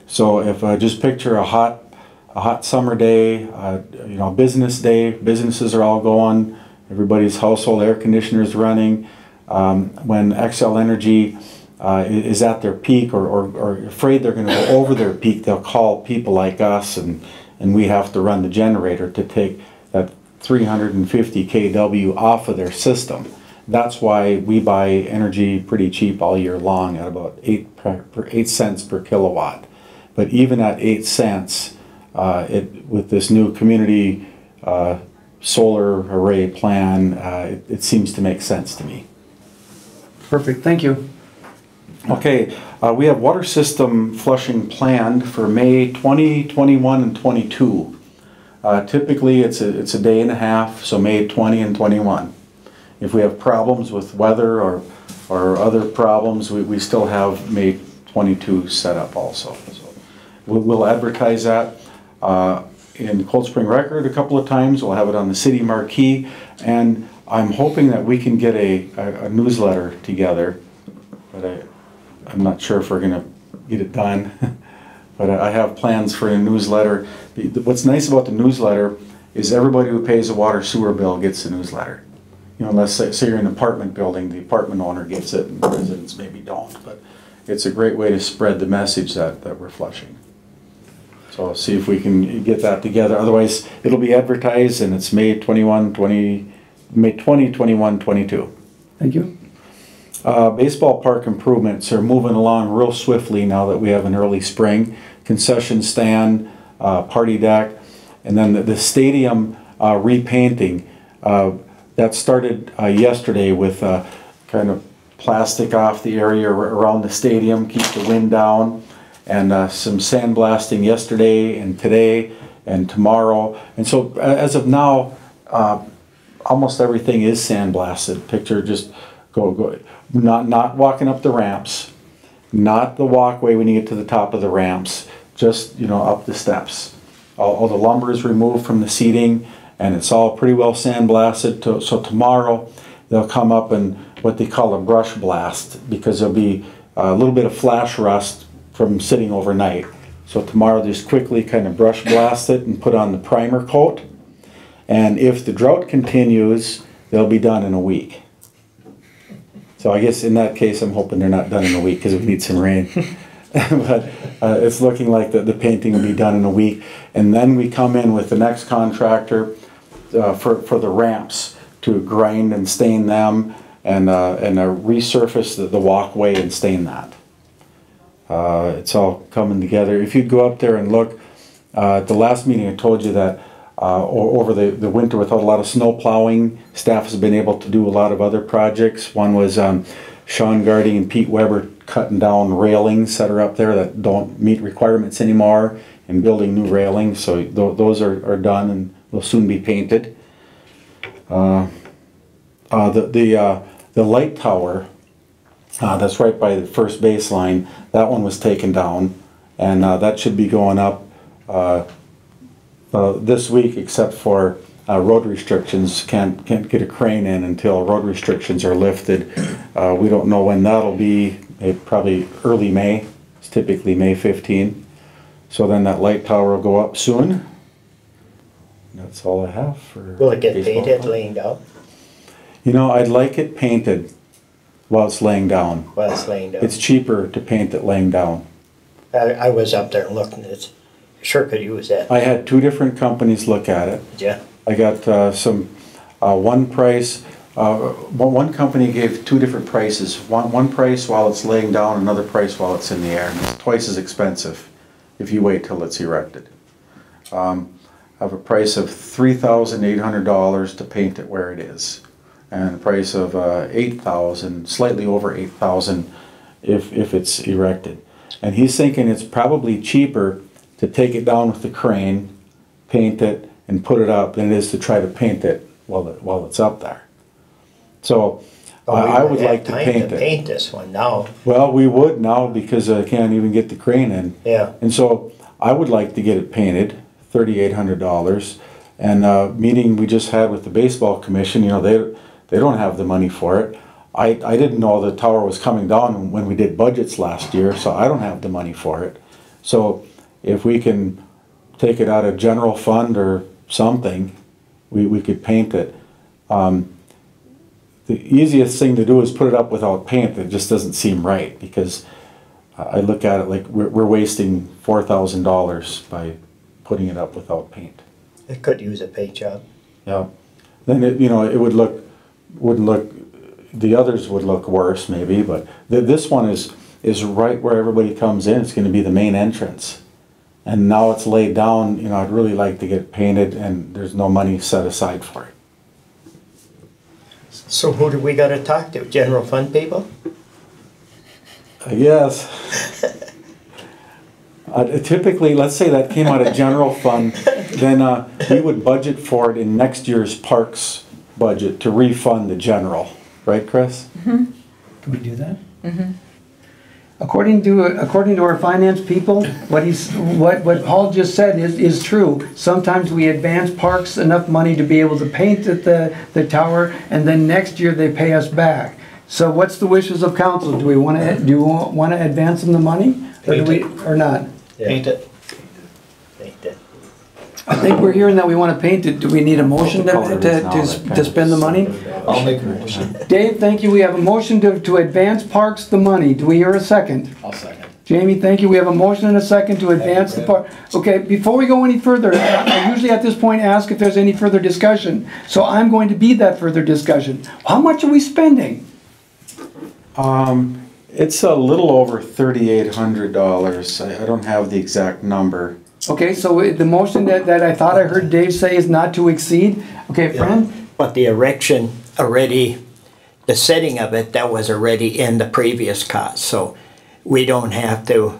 So if I just picture a hot summer day, you know, business day, businesses are all going, everybody's household air conditioners running. When Xcel Energy is at their peak or afraid they're going to go over their peak, they'll call people like us, and we have to run the generator to take that 350 kW off of their system. That's why we buy energy pretty cheap all year long at about 8 cents per kilowatt. But even at 8 cents, with this new community solar array plan, it seems to make sense to me. Perfect, thank you. Okay, we have water system flushing planned for May 20, 21, and 22. Typically, it's a day and a half, so May 20 and 21. If we have problems with weather or other problems, we still have May 22 set up also. So we'll advertise that in Cold Spring Record a couple of times. We'll have it on the city marquee, and I'm hoping that we can get a newsletter together, but I'm not sure if we're going to get it done. But I have plans for a newsletter. What's nice about the newsletter is everybody who pays a water sewer bill gets the newsletter. You know, unless say you're in an apartment building, the apartment owner gets it and the residents maybe don't. But it's a great way to spread the message that we're flushing. So I'll see if we can get that together. Otherwise, it'll be advertised, and it's May 20, 21, 22. Thank you. Baseball park improvements are moving along real swiftly now that we have an early spring. Concession stand, party deck, and then the stadium repainting. That started yesterday with kind of plastic off the area around the stadium, keep the wind down, and some sandblasting yesterday and today and tomorrow. And so as of now, almost everything is sandblasted. Picture just go. Not walking up the ramps, not the walkway when you get to the top of the ramps, just, you know, up the steps. All the lumber is removed from the seating, and it's all pretty well sandblasted. So tomorrow they'll come up and what they call a brush blast, because there'll be a little bit of flash rust from sitting overnight. So tomorrow just quickly kind of brush blast it and put on the primer coat. And if the drought continues, they'll be done in a week. So I guess in that case, I'm hoping they're not done in a week because we need some rain. But it's looking like the painting will be done in a week. And then we come in with the next contractor for the ramps to grind and stain them and resurface the walkway and stain that. It's all coming together. If you go up there and look, at the last meeting I told you that over the winter without a lot of snow plowing. Staff has been able to do a lot of other projects. One was Sean Gardy and Pete Weber cutting down railings that are up there that don't meet requirements anymore and building new railings. So those are done and will soon be painted. The light tower that's right by the first baseline, that one was taken down, and that should be going up this week, except for road restrictions. Can't get a crane in until road restrictions are lifted. We don't know when that'll be. Probably early May. It's typically May 15. So then that light tower will go up soon. That's all I have for. Will it get baseball. painted laying down? You know, I'd like it painted while it's laying down. While it's laying down? It's cheaper to paint it laying down. I was up there looking, it's, sure could use that. I had 2 different companies look at it. Yeah. I got one price. One company gave 2 different prices. One price while it's laying down, another price while it's in the air. And it's twice as expensive if you wait till it's erected. I have a price of $3,800 to paint it where it is, and a price of $8,000, slightly over $8,000 if it's erected. And he's thinking it's probably cheaper to take it down with the crane, paint it, and put it up than it is to try to paint it while it's up there. So I would like to paint it. Paint this one now. Well, we would now because I can't even get the crane in. Yeah. And so I would like to get it painted, $3,800. And meeting we just had with the baseball commission, you know, they don't have the money for it. I didn't know the tower was coming down when we did budgets last year, so I don't have the money for it. So if we can take it out of general fund or something, we could paint it. The easiest thing to do is put it up without paint. It just doesn't seem right, because I look at it like we're wasting $4,000 by putting it up without paint. It could use a paint job. Yeah. Then it wouldn't look. The others would look worse maybe, but this one is right where everybody comes in. It's going to be the main entrance, and now it's laid down. You know, I'd really like to get it painted, and there's no money set aside for it. So who do we gotta talk to? General fund people? I guess. Typically, let's say that came out of general fund, then we would budget for it in next year's parks budget to refund the general. Right, Chris? Mm-hmm. Can we do that? Mm-hmm. According to our finance people, what Paul just said is true. Sometimes we advance parks enough money to be able to paint the tower, and then next year they pay us back. So what's the wishes of council? Do we want to advance them the money, or not? Yeah. Paint it. Paint it. I think we're hearing that we want to paint it. Do we need a motion to spend the money? I'll make a motion. Dave, thank you. We have a motion to advance parks the money. Do we hear a second? I'll second. Jamie, thank you. We have a motion and a second to advance the park. Okay, before we go any further, I usually at this point ask if there's any further discussion. So I'm going to be that further discussion. How much are we spending? It's a little over $3,800. I don't have the exact number. Okay, so the motion that I thought I heard Dave say is not to exceed. Okay, Fran? But the erection already, the setting of it, that was already in the previous cost, so we don't have to,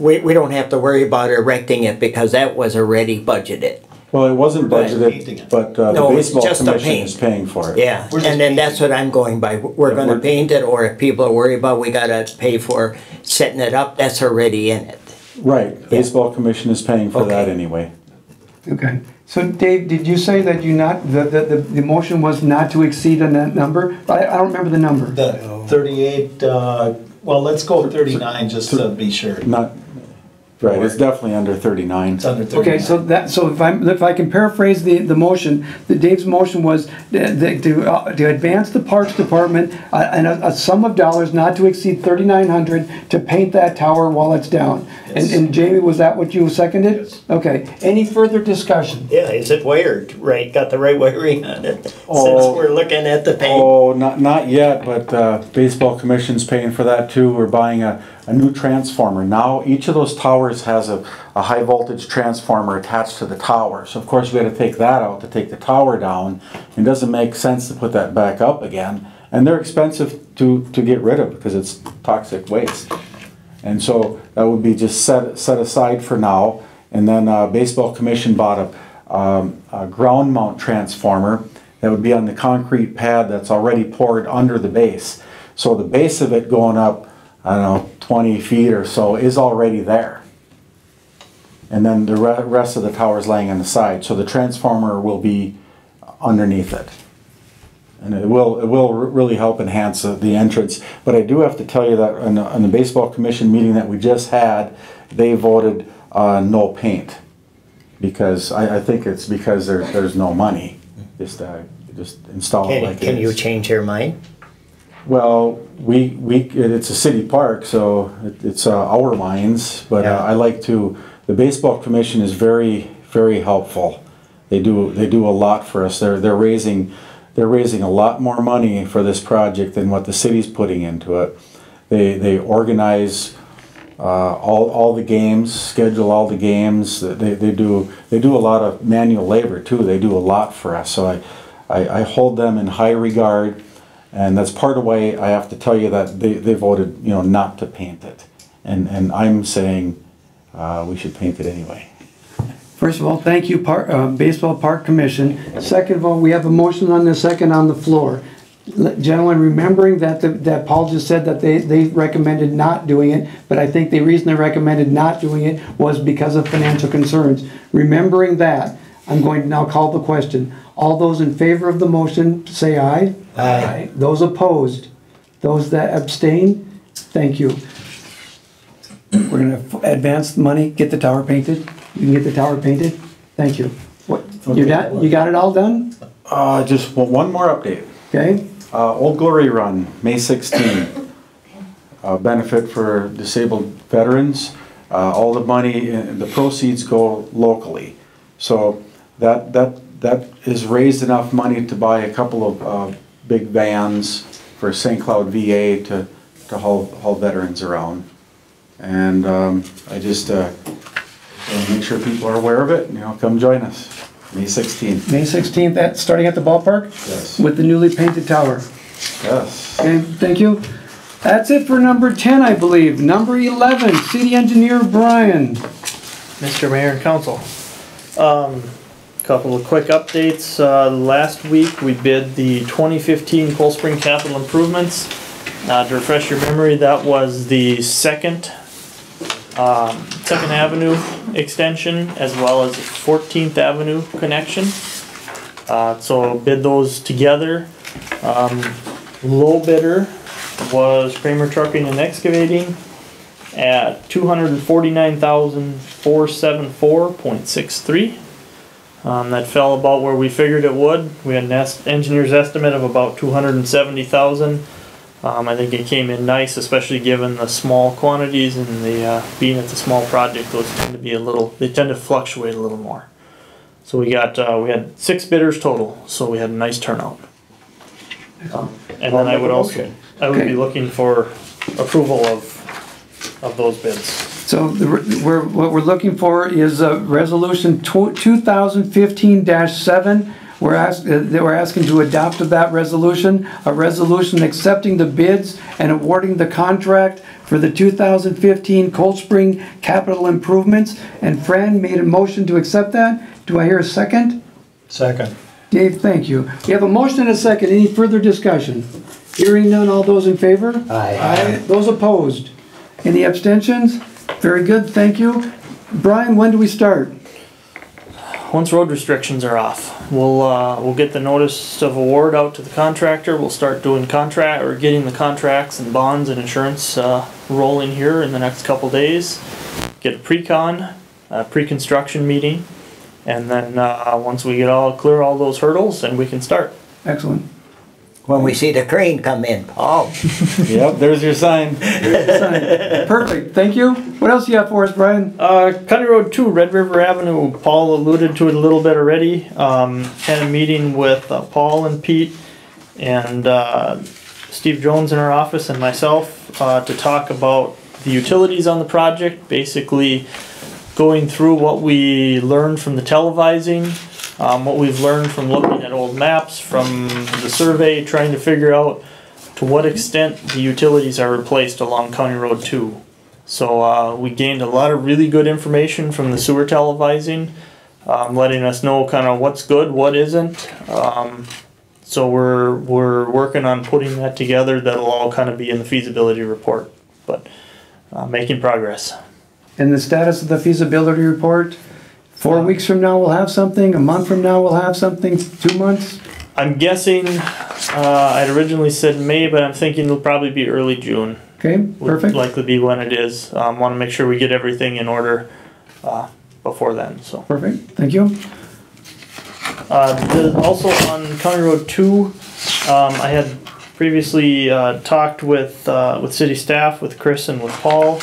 we don't have to worry about erecting it because that was already budgeted. Well, it wasn't budgeted, but the No, it's baseball just the commission paint. is paying for it. Yeah, and then that's what I'm going by. We're gonna paint it, or if people are worried about we gotta pay for setting it up, that's already in it. Right, baseball commission is paying for that Okay. anyway. Okay. So Dave, did you say that the motion was not to exceed on that number? I don't remember the number. The 38, well, let's go 39 just to be sure. Not, right, it's definitely under 39. It's under 39. Okay, so if I can paraphrase the motion, Dave's motion was to advance the Parks Department and a sum of dollars not to exceed $3,900 to paint that tower while it's down. Yes. And Jamie, was that what you seconded? Yes. Okay. Any further discussion? Yeah, is it wired, right, got the right wiring on it, since Oh. we're looking at the paint? Oh, not yet, but baseball commission's paying for that too. We're buying a a new transformer. Now each of those towers has a high voltage transformer attached to the tower. So of course we had to take that out to take the tower down. It doesn't make sense to put that back up again. And they're expensive to get rid of because it's toxic waste. And so that would be just set aside for now. And then Baseball Commission bought a ground mount transformer that would be on the concrete pad that's already poured under the base. So the base of it going up, I don't know, 20 feet or so is already there. And then the rest of the tower is laying on the side. So the transformer will be underneath it. And it will really help enhance the entrance. But I do have to tell you that on the Baseball Commission meeting that we just had, they voted no paint. Because I think it's because there's no money. Just install it like it is. Can you change your mind? Well, it's a city park, so it's our lines. But Yeah. I like to. The Baseball Commission is very, very helpful. They do a lot for us. They're raising a lot more money for this project than what the city's putting into it. They organize all the games, schedule all the games. They do a lot of manual labor too. They do a lot for us. So I hold them in high regard, and that's part of why I have to tell you that they voted not to paint it, and I'm saying we should paint it anyway. First of all, thank you, Baseball Park Commission. Second of all, we have a motion on the second on the floor. Gentlemen, remembering that Paul just said that they recommended not doing it, but I think the reason they recommended not doing it was because of financial concerns. Remembering that, I'm going to now call the question. All those in favor of the motion, say aye. Aye. Those opposed? Those that abstain? Thank you. We're gonna advance the money, get the tower painted. You can get the tower painted. Thank you. What, you got it all done? Just one more update. Okay. Old Glory Run, May 16th. Benefit for disabled veterans. All the money, the proceeds go locally. So that has raised enough money to buy a couple of big vans for St. Cloud VA to haul veterans around. And I just make sure people are aware of it. Come join us. May 16th. May 16th, starting at the ballpark? Yes. With the newly painted tower. Yes. Okay, thank you. That's it for number 10, I believe. Number 11, City Engineer Brian. Mr. Mayor and Council. Couple of quick updates. Last week we bid the 2015 Cold Spring Capital Improvements. To refresh your memory, that was the Second Avenue extension as well as 14th Avenue connection. So bid those together. Low bidder was Kramer Trucking and Excavating at $249,474.63. That fell about where we figured it would. We had an engineer's estimate of about $270,000. I think it came in nice, especially given the small quantities and the being it's a small project. Those tend to be they tend to fluctuate a little more. So we had 6 bidders total. So we had a nice turnout. And then I would be looking for approval of those bids. So what we're looking for is resolution 2015-7. We're asking to adopt that resolution, a resolution accepting the bids and awarding the contract for the 2015 Cold Spring capital improvements. And Fran made a motion to accept that. Do I hear a second? Second. Dave, thank you. We have a motion and a second. Any further discussion? Hearing none, all those in favor? Aye. Those opposed? Any abstentions? Very good, thank you. Brian, when do we start? Once road restrictions are off, we'll get the notice of award out to the contractor. We'll start doing getting the contracts and bonds and insurance rolling here in the next couple days. Get a pre-construction meeting, and then once we clear all those hurdles, then we can start. Excellent. When we see the crane come in, Paul. Yep, there's your sign. Perfect, thank you. What else do you have for us, Brian? County Road 2, Red River Avenue. Paul alluded to it a little bit already. Had a meeting with Paul and Pete and Steve Jones in our office and myself to talk about the utilities on the project, basically going through what we learned from the televising, what we've learned from looking at old maps, from the survey, trying to figure out to what extent the utilities are replaced along County Road 2. So we gained a lot of really good information from the sewer televising, letting us know kind of what's good, what isn't. So we're working on putting that together. That'll all kind of be in the feasibility report, but making progress. And the status of the feasibility report, 4 weeks from now we'll have something, a month from now we'll have something, 2 months? I'm guessing, I'd originally said May, but I'm thinking it'll probably be early June. Okay, perfect. Would likely be when it is. Want to make sure we get everything in order before then, so. Perfect, thank you. Also on County Road 2, I had previously talked with city staff, with Chris and with Paul,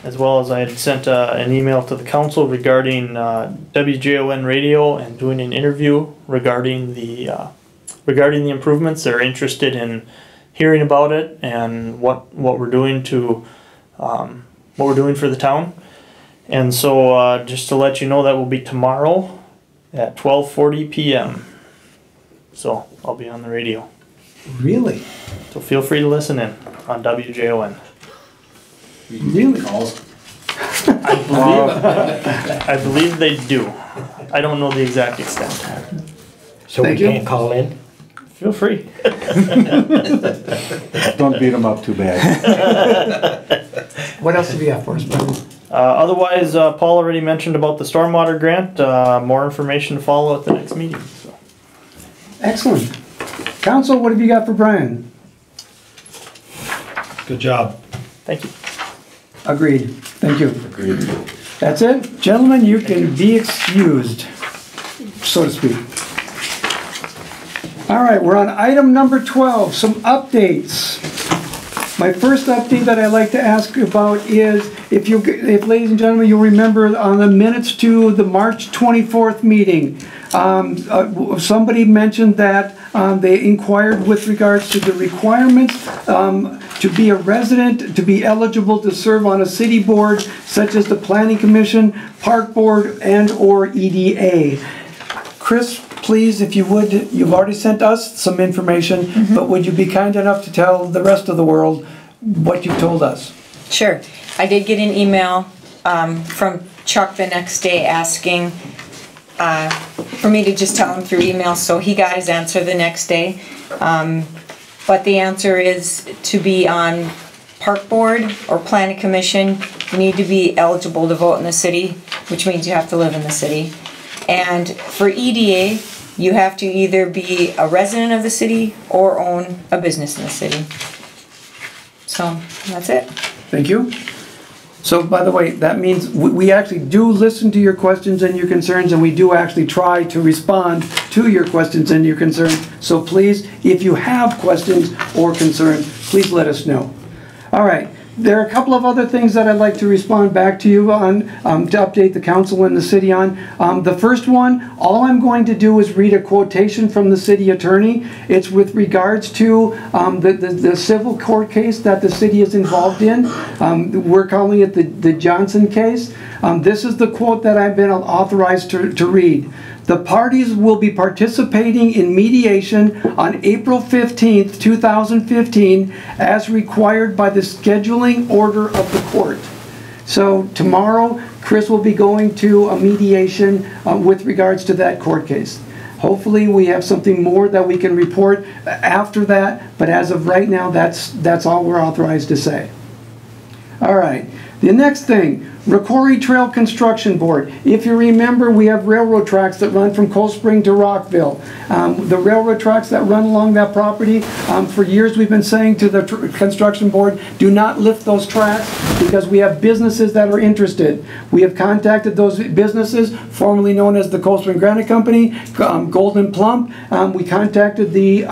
as well as I had sent an email to the council regarding WJON radio and doing an interview regarding the improvements. They're interested in hearing about it and what we're doing to what we're doing for the town. And so just to let you know, that will be tomorrow at 12:40 p.m. So I'll be on the radio. Really? So feel free to listen in on WJON. Really? I believe they do. I don't know the exact extent. So we can't call in? Feel free. Don't beat them up too bad. What else do we have for us, Brian? Otherwise, Paul already mentioned about the stormwater grant. More information to follow at the next meeting. So. Excellent. Council, what have you got for Brian? Good job. Thank you. Agreed. Thank you. Agreed. That's it. Gentlemen, you can be excused, so to speak. All right, we're on item number 12, some updates. My first update that I'd like to ask about is, if ladies and gentlemen, you'll remember on the minutes to the March 24th meeting, somebody mentioned that they inquired with regards to the requirements to be a resident, to be eligible to serve on a city board, such as the Planning Commission, Park Board, and/or EDA. Chris, please, if you would, you've already sent us some information, but would you be kind enough to tell the rest of the world what you told us? Sure. I did get an email from Chuck the next day asking for me to just tell him through email, so he got his answer the next day. But the answer is, to be on Park Board or Planning Commission, you need to be eligible to vote in the city, which means you have to live in the city. And for EDA, you have to either be a resident of the city or own a business in the city. So that's it. Thank you. So, by the way, that means we actually do listen to your questions and your concerns, and we do actually try to respond to your questions and your concerns. So please, if you have questions or concerns, please let us know. All right. There are a couple of other things that I'd like to respond back to you on, to update the council and the city on. The first one, all I'm going to do is read a quotation from the city attorney. It's with regards to the civil court case that the city is involved in. We're calling it the Johnson case. This is the quote that I've been authorized to read. The parties will be participating in mediation on April 15th, 2015, as required by the scheduling order of the court. So tomorrow, Chris will be going to a mediation with regards to that court case. Hopefully we have something more that we can report after that, but as of right now, that's all we're authorized to say. All right, the next thing, Rocori Trail Construction Board. If you remember, we have railroad tracks that run from Cold Spring to Rockville. The railroad tracks that run along that property, for years we've been saying to the construction board, do not lift those tracks because we have businesses that are interested. We have contacted those businesses, formerly known as the Cold Spring Granite Company, Golden Plump. We contacted the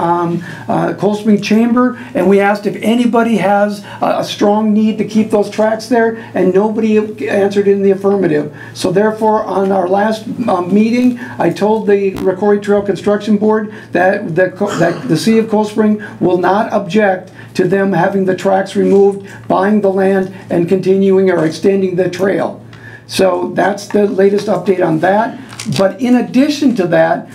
Cold Spring Chamber, and we asked if anybody has a strong need to keep those tracks there, and nobody answered in the affirmative. So therefore, on our last meeting, I told the Rocori Trail Construction Board that the City of Cold Spring will not object to them having the tracks removed, buying the land, and continuing or extending the trail. So that's the latest update on that. But in addition to that,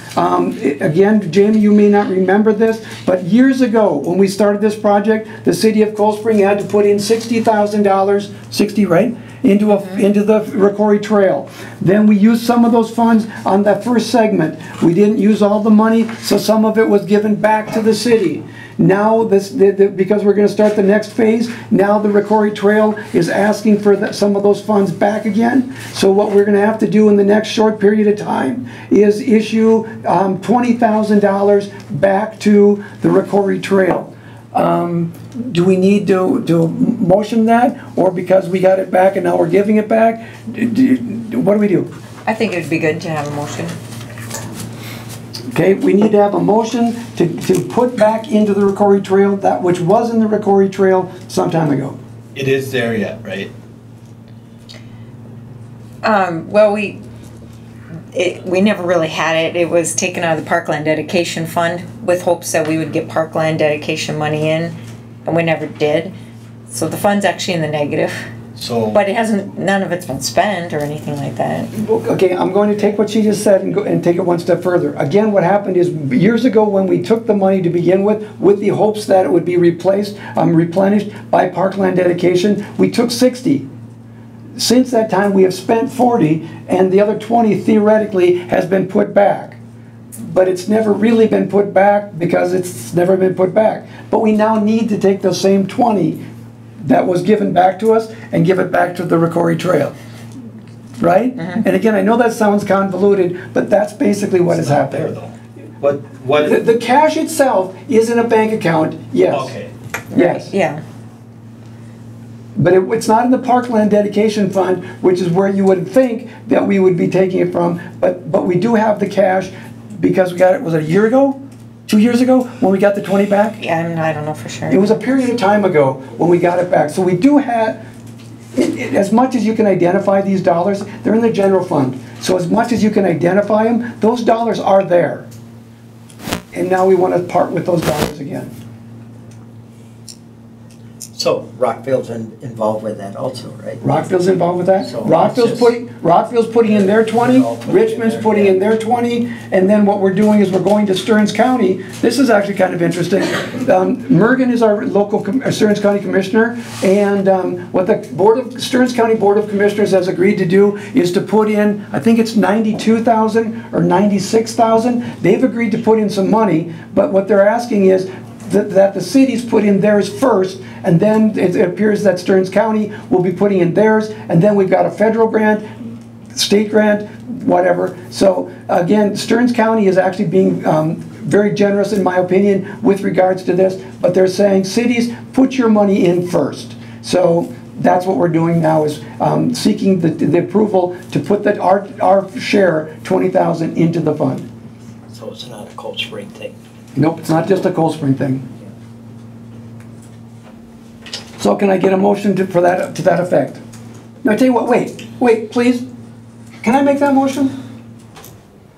again, Jamie, you may not remember this, but years ago, when we started this project, the city of Cold Spring had to put in $60,000, 60, right? Into the Rocori Trail. Then we used some of those funds on that first segment. We didn't use all the money, so some of it was given back to the city. Now, because we're going to start the next phase, now the Rocori Trail is asking for some of those funds back again. So what we're going to have to do in the next short period of time is issue $20,000 back to the Rocori Trail. Do we need to motion that, or because we got it back and now we're giving it back? What do we do? I think it'd be good to have a motion. Okay, we need to have a motion to put back into the Rocori Trail that which was in the Rocori Trail some time ago. It is there yet, right? Well, we never really had it. It was taken out of the Parkland Dedication Fund with hopes that we would get Parkland Dedication money in, and we never did. So the fund's actually in the negative. So, But it hasn't, none of it's been spent or anything like that. Okay, I'm going to take what she just said and take it one step further. Again, what happened is years ago when we took the money to begin with the hopes that it would be replenished by Parkland Dedication, we took 60. Since that time, we have spent 40, and the other 20 theoretically has been put back. But it's never really been put back because it's never been put back. But we now need to take those same 20 that was given back to us and give it back to the Rocori Trail. Right? And again, I know that sounds convoluted, but that's basically what is happening. The cash itself is in a bank account, yes. Okay. Yes. Yeah. But it's not in the Parkland Dedication Fund, which is where you would think that we would be taking it from. But we do have the cash because we got it, was it a year ago? 2 years ago when we got the 20 back? Yeah, I don't know for sure. It was a period of time ago when we got it back. So we do have, as much as you can identify these dollars, they're in the general fund. So as much as you can identify them, those dollars are there. And now we want to part with those dollars again. So Rockville's involved with that also, right? Rockville's involved with that? So Rockville's putting in their 20, Richmond's putting in their 20, and then what we're doing is we're going to Stearns County. This is actually kind of interesting. Mergen is our local Stearns County Commissioner, and what the Stearns County Board of Commissioners has agreed to do is to put in, I think it's 92,000 or 96,000. They've agreed to put in some money, but what they're asking is that the cities put in theirs first, and then it appears that Stearns County will be putting in theirs, and then we've got a federal grant, state grant, whatever. So again, Stearns County is actually being very generous in my opinion with regards to this, but they're saying cities, put your money in first. So that's what we're doing now, is seeking the approval to put our share, 20,000, into the fund. So it's not a Cold Spring thing. Nope, it's not just a Cold Spring thing. So can I get a motion to that effect? No, I tell you what, wait, please. Can I make that motion?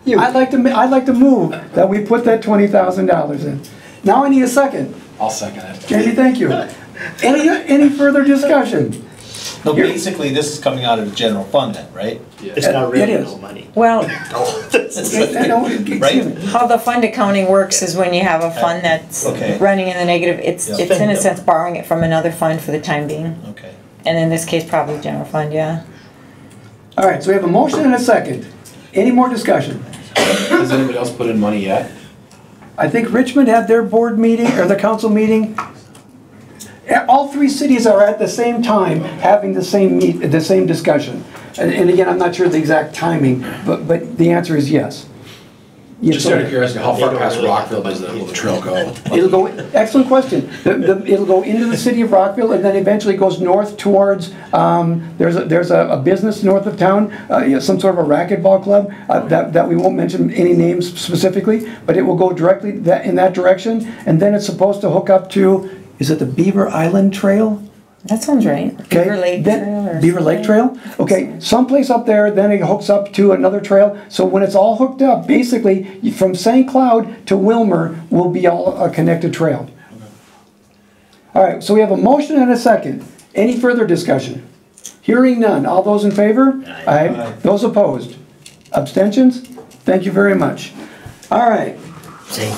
I'd like to move that we put that $20,000 in. Now I need a second. I'll second it. Jamie, thank you. Any further discussion? No, basically, this is coming out of the general fund then, right? It's not really It is. no money. Well, Excuse me. how the fund accounting works is when you have a fund that's Okay. running in the negative, it's Yeah. in a sense borrowing it from another fund for the time being. Okay. And in this case, probably general fund, yeah. All right, so we have a motion and a second. Any more discussion? Has anybody else put in money yet? I think Richmond had their board meeting, or the council meeting. All three cities are at the same time having the same discussion. And again, I'm not sure the exact timing, but the answer is yes. Yes, Just out of sir. curiosity, how far past Rockville will the trail go? It'll go, excellent question. It'll go into the city of Rockville and then eventually goes north towards, there's a business north of town, some sort of a racquetball club, that we won't mention any names specifically, but it will go directly in that direction, and then it's supposed to hook up to, is it the Beaver Island Trail? That sounds right. Okay, Beaver Lake then- Trail or Beaver Lake something. Trail? Okay, someplace up there, then it hooks up to another trail. So when it's all hooked up, basically, from St. Cloud to Wilmer will be all a connected trail. All right, so we have a motion and a second. Any further discussion? Hearing none. All those in favor? Aye. Those opposed? Abstentions? Thank you very much. All right.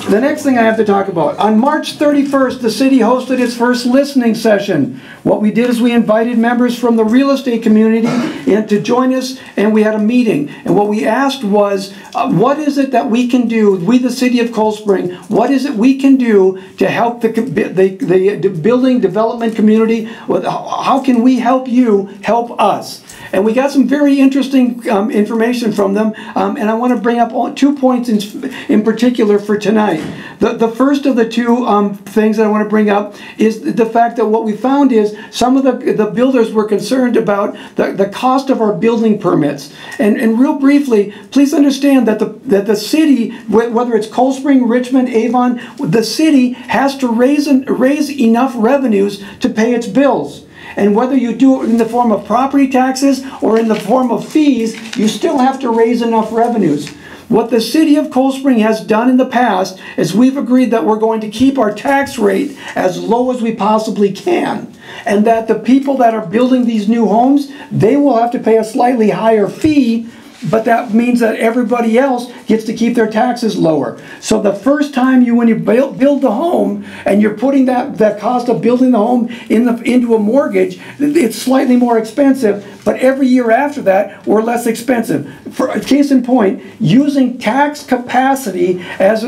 The next thing I have to talk about, on March 31st, the city hosted its first listening session. What we did is we invited members from the real estate community in to join us, and we had a meeting. And what we asked was, what is it that we can do, we the city of Cold Spring, what is it we can do to help the building development community? How can we help you help us? And we got some very interesting information from them, and I want to bring up 2 points in particular for tonight. The first of the two things that I want to bring up is the fact that what we found is some of the builders were concerned about the cost of our building permits. And real briefly, please understand that the city, whether it's Cold Spring, Richmond, Avon, the city has to raise enough revenues to pay its bills. And whether you do it in the form of property taxes or in the form of fees, you still have to raise enough revenues. What the city of Cold Spring has done in the past is we've agreed that we're going to keep our tax rate as low as we possibly can. And that the people that are building these new homes, they will have to pay a slightly higher fee, but that means that everybody else gets to keep their taxes lower. So the first time when you build the home and you're putting that cost of building the home into a mortgage, it's slightly more expensive, but every year after that, we're less expensive. For a case in point, using tax capacity as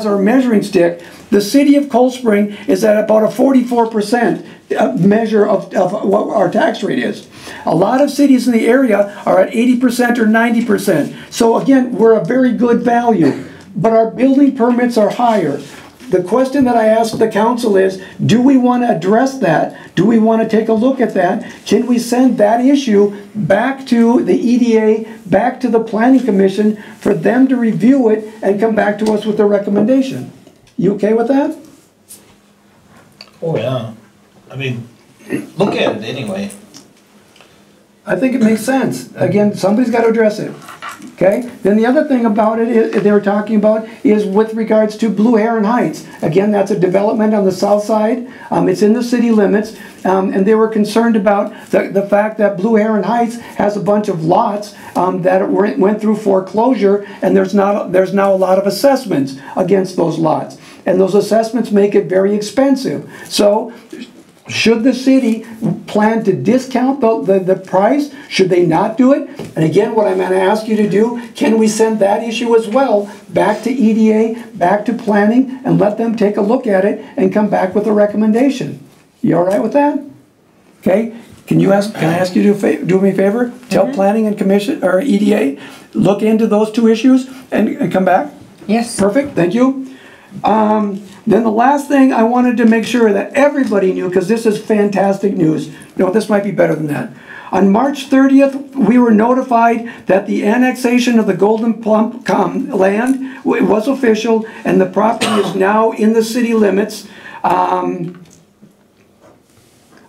our measuring stick, the city of Cold Spring is at about a 44% measure of what our tax rate is. A lot of cities in the area are at 80% or 90%. So again, we're a very good value, but our building permits are higher. The question that I ask the council is, do we want to address that? Do we want to take a look at that? Can we send that issue back to the EDA, back to the Planning Commission, for them to review it and come back to us with a recommendation? You okay with that? Oh, yeah. I mean, look at it anyway. I think it makes sense. Again, somebody's got to address it. Okay? Then the other thing about it they were talking about is with regards to Blue Heron Heights. Again, that's a development on the south side. It's in the city limits. And they were concerned about the fact that Blue Heron Heights has a bunch of lots that went through foreclosure, and there's now a lot of assessments against those lots. And those assessments make it very expensive. So should the city plan to discount the price? Should they not do it? And again, what I'm going to ask you to do, can we send that issue as well back to EDA, back to planning, and let them take a look at it and come back with a recommendation? You all right with that? Okay. Can I ask you to do me a favor? Tell planning and commission or EDA, look into those two issues and come back? Yes. Perfect. Thank you. Then the last thing I wanted to make sure that everybody knew, because this is fantastic news. No, this might be better than that. On March 30th, we were notified that the annexation of the Golden Plum land was official, and the property is now in the city limits.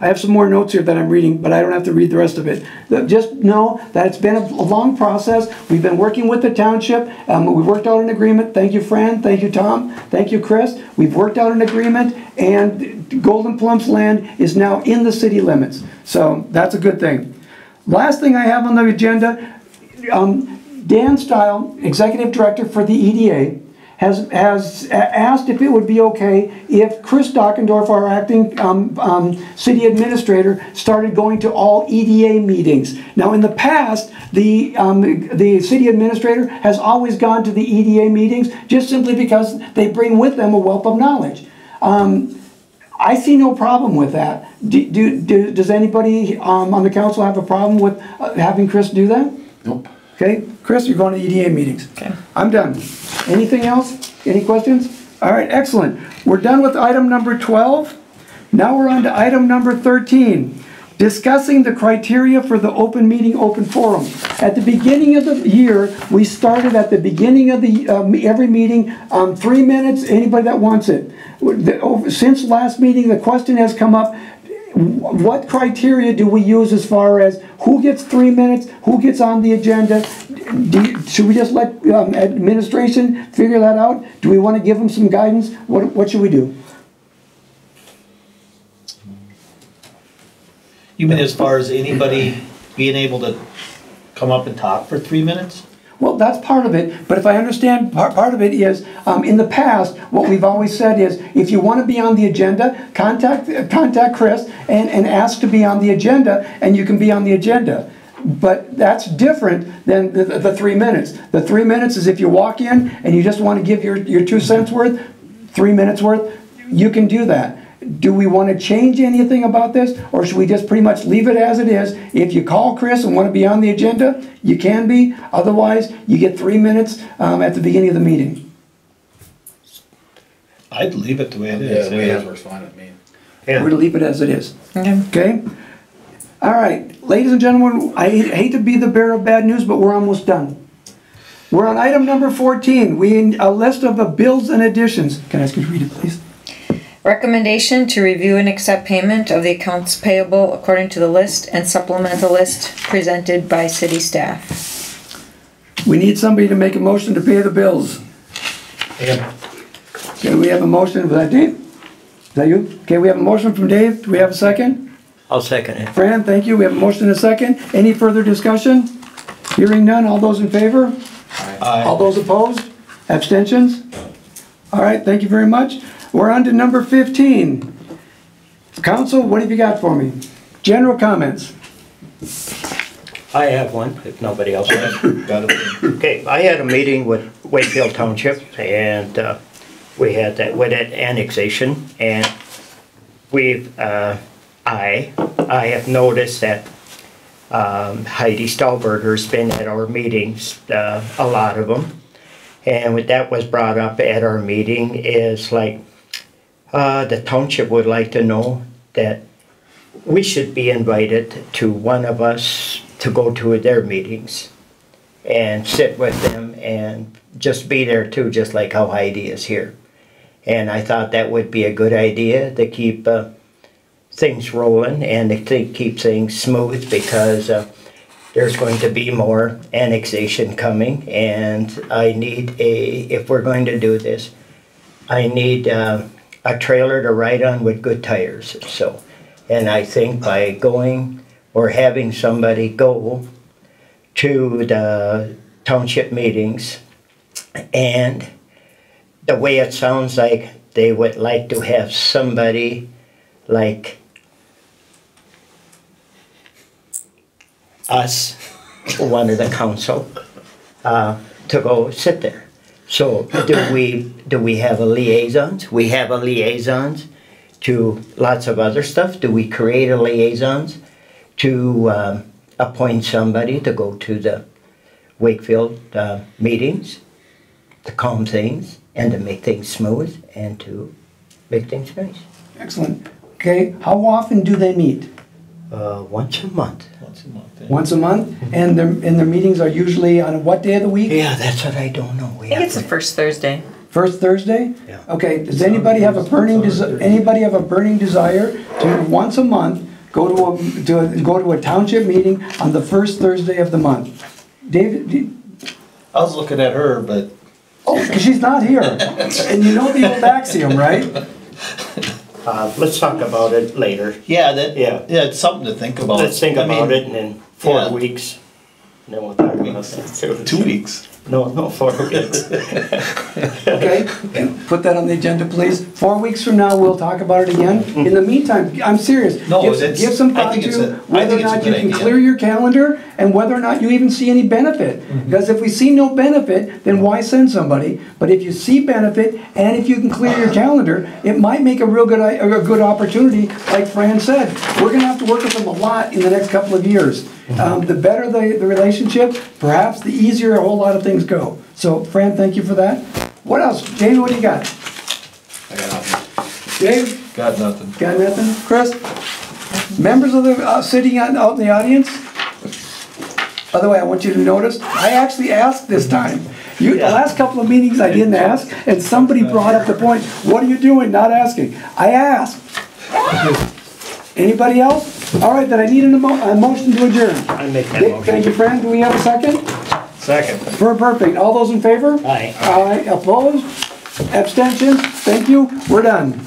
I have some more notes here that I'm reading, but I don't have to read the rest of it. Just know that it's been a long process. We've been working with the township. We've worked out an agreement. Thank you, Fran. Thank you, Tom. Thank you, Chris. We've worked out an agreement, and Golden Plum's land is now in the city limits. So that's a good thing. Last thing I have on the agenda, Dan Stile, Executive Director for the EDA, has asked if it would be okay if Chris Dockendorf, our acting city administrator, started going to all EDA meetings. Now, in the past, the city administrator has always gone to the EDA meetings just simply because they bring with them a wealth of knowledge. I see no problem with that. Does anybody on the council have a problem with having Chris do that? Nope. Okay, Chris, you're going to EDA meetings. Okay. I'm done. Anything else? Any questions? All right, excellent. We're done with item number 12. Now we're on to item number 13. Discussing the criteria for the open meeting, open forum. At the beginning of the year, we started at the beginning of the every meeting, 3 minutes, anybody that wants it. Since last meeting, the question has come up, what criteria do we use as far as who gets 3 minutes, who gets on the agenda? Should we just let administration figure that out? Do we want to give them some guidance? What should we do? You mean as far as anybody being able to come up and talk for 3 minutes? Well, that's part of it, but if I understand, part of it is, in the past, what we've always said is, if you want to be on the agenda, contact Chris and ask to be on the agenda, and you can be on the agenda. But that's different than the 3 minutes. The 3 minutes is if you walk in and you just want to give your 2 cents worth, 3 minutes worth, you can do that. Do we want to change anything about this, or should we just pretty much leave it as it is? If you call Chris and want to be on the agenda, you can be. Otherwise, you get 3 minutes at the beginning of the meeting. I'd leave it the way it Yeah, is. the way it is works fine with me. We're going to leave it as it is. Okay. Okay? All right, ladies and gentlemen, I hate to be the bearer of bad news, but we're almost done. We're on item number 14. A list of the bills and additions. Can I ask you to read it, please? Recommendation to review and accept payment of the accounts payable according to the list and supplement the list presented by city staff. We need somebody to make a motion to pay the bills. Yeah. Okay, we have a motion. Was that Dave? Is that you? Okay, we have a motion from Dave. Do we have a second? I'll second it. Fran, thank you. We have a motion and a second. Any further discussion? Hearing none. All those in favor? All those opposed? Abstentions? All right, thank you very much. We're on to number 15. Council, what have you got for me? General comments. I have one, if nobody else has. Got it. Okay, I had a meeting with Wakefield Township, and we had that with that annexation, and we've, I have noticed that Heidi Stahlberger's been at our meetings, a lot of them, and what that was brought up at our meeting is like, the township would like to know that we should be invited to one of us to go to their meetings and sit with them and just be there too, just like how Heidi is here. And I thought that would be a good idea to keep things rolling and to keep things smooth, because there's going to be more annexation coming, and I need if we're going to do this, I need a trailer to ride on with good tires. So, and I think by going or having somebody go to the township meetings, and the way it sounds like they would like to have somebody like us, one of the council, to go sit there. So do we have a liaisons? We have a liaisons to lots of other stuff. Do we create a liaisons to appoint somebody to go to the Wakefield meetings, to calm things and to make things smooth and to make things nice? Excellent. Okay, how often do they meet? Once a month. Once a month. Yeah. Once a month? And their meetings are usually on what day of the week? Yeah, that's what I don't know. I think it's the first Thursday. First Thursday? Yeah. Okay, does anybody have a burning desire to once a month go to a township meeting on the first Thursday of the month? David, I was looking at her, but because she's not here. And you know the old axiom, right? Let's talk about it later. yeah, Yeah. it's something to think about. Let's think I mean, about it, and in 4 yeah. weeks, and then we'll talk about that too. 2 weeks. No, 4 weeks. Okay, put that on the agenda, please. 4 weeks from now, we'll talk about it again. In the meantime, I'm serious. No, Give some I thought think it's to a- I whether or think it's a not you good can idea. clear your calendar and whether or not you even see any benefit. Because if we see no benefit, then why send somebody? But if you see benefit and if you can clear your calendar, it might make a real good opportunity. Like Fran said, we're going to have to work with them a lot in the next couple of years. The better the relationship, perhaps the easier a whole lot of things go. So, Fran, thank you for that. What else? Jamie, what do you got? I got nothing. Dave? Got nothing. Got nothing? Chris? Members of the sitting out in the audience? By the way, I want you to notice, I actually asked this time. The last couple of meetings I didn't ask, and somebody brought up the point, what are you doing not asking? I asked. Anybody else? All right, then I need a motion to adjourn. I make that motion. Thank you, Fran. Do we have a second? Second. Perfect. All those in favor? Aye. Aye. Opposed? Abstentions? Thank you. We're done.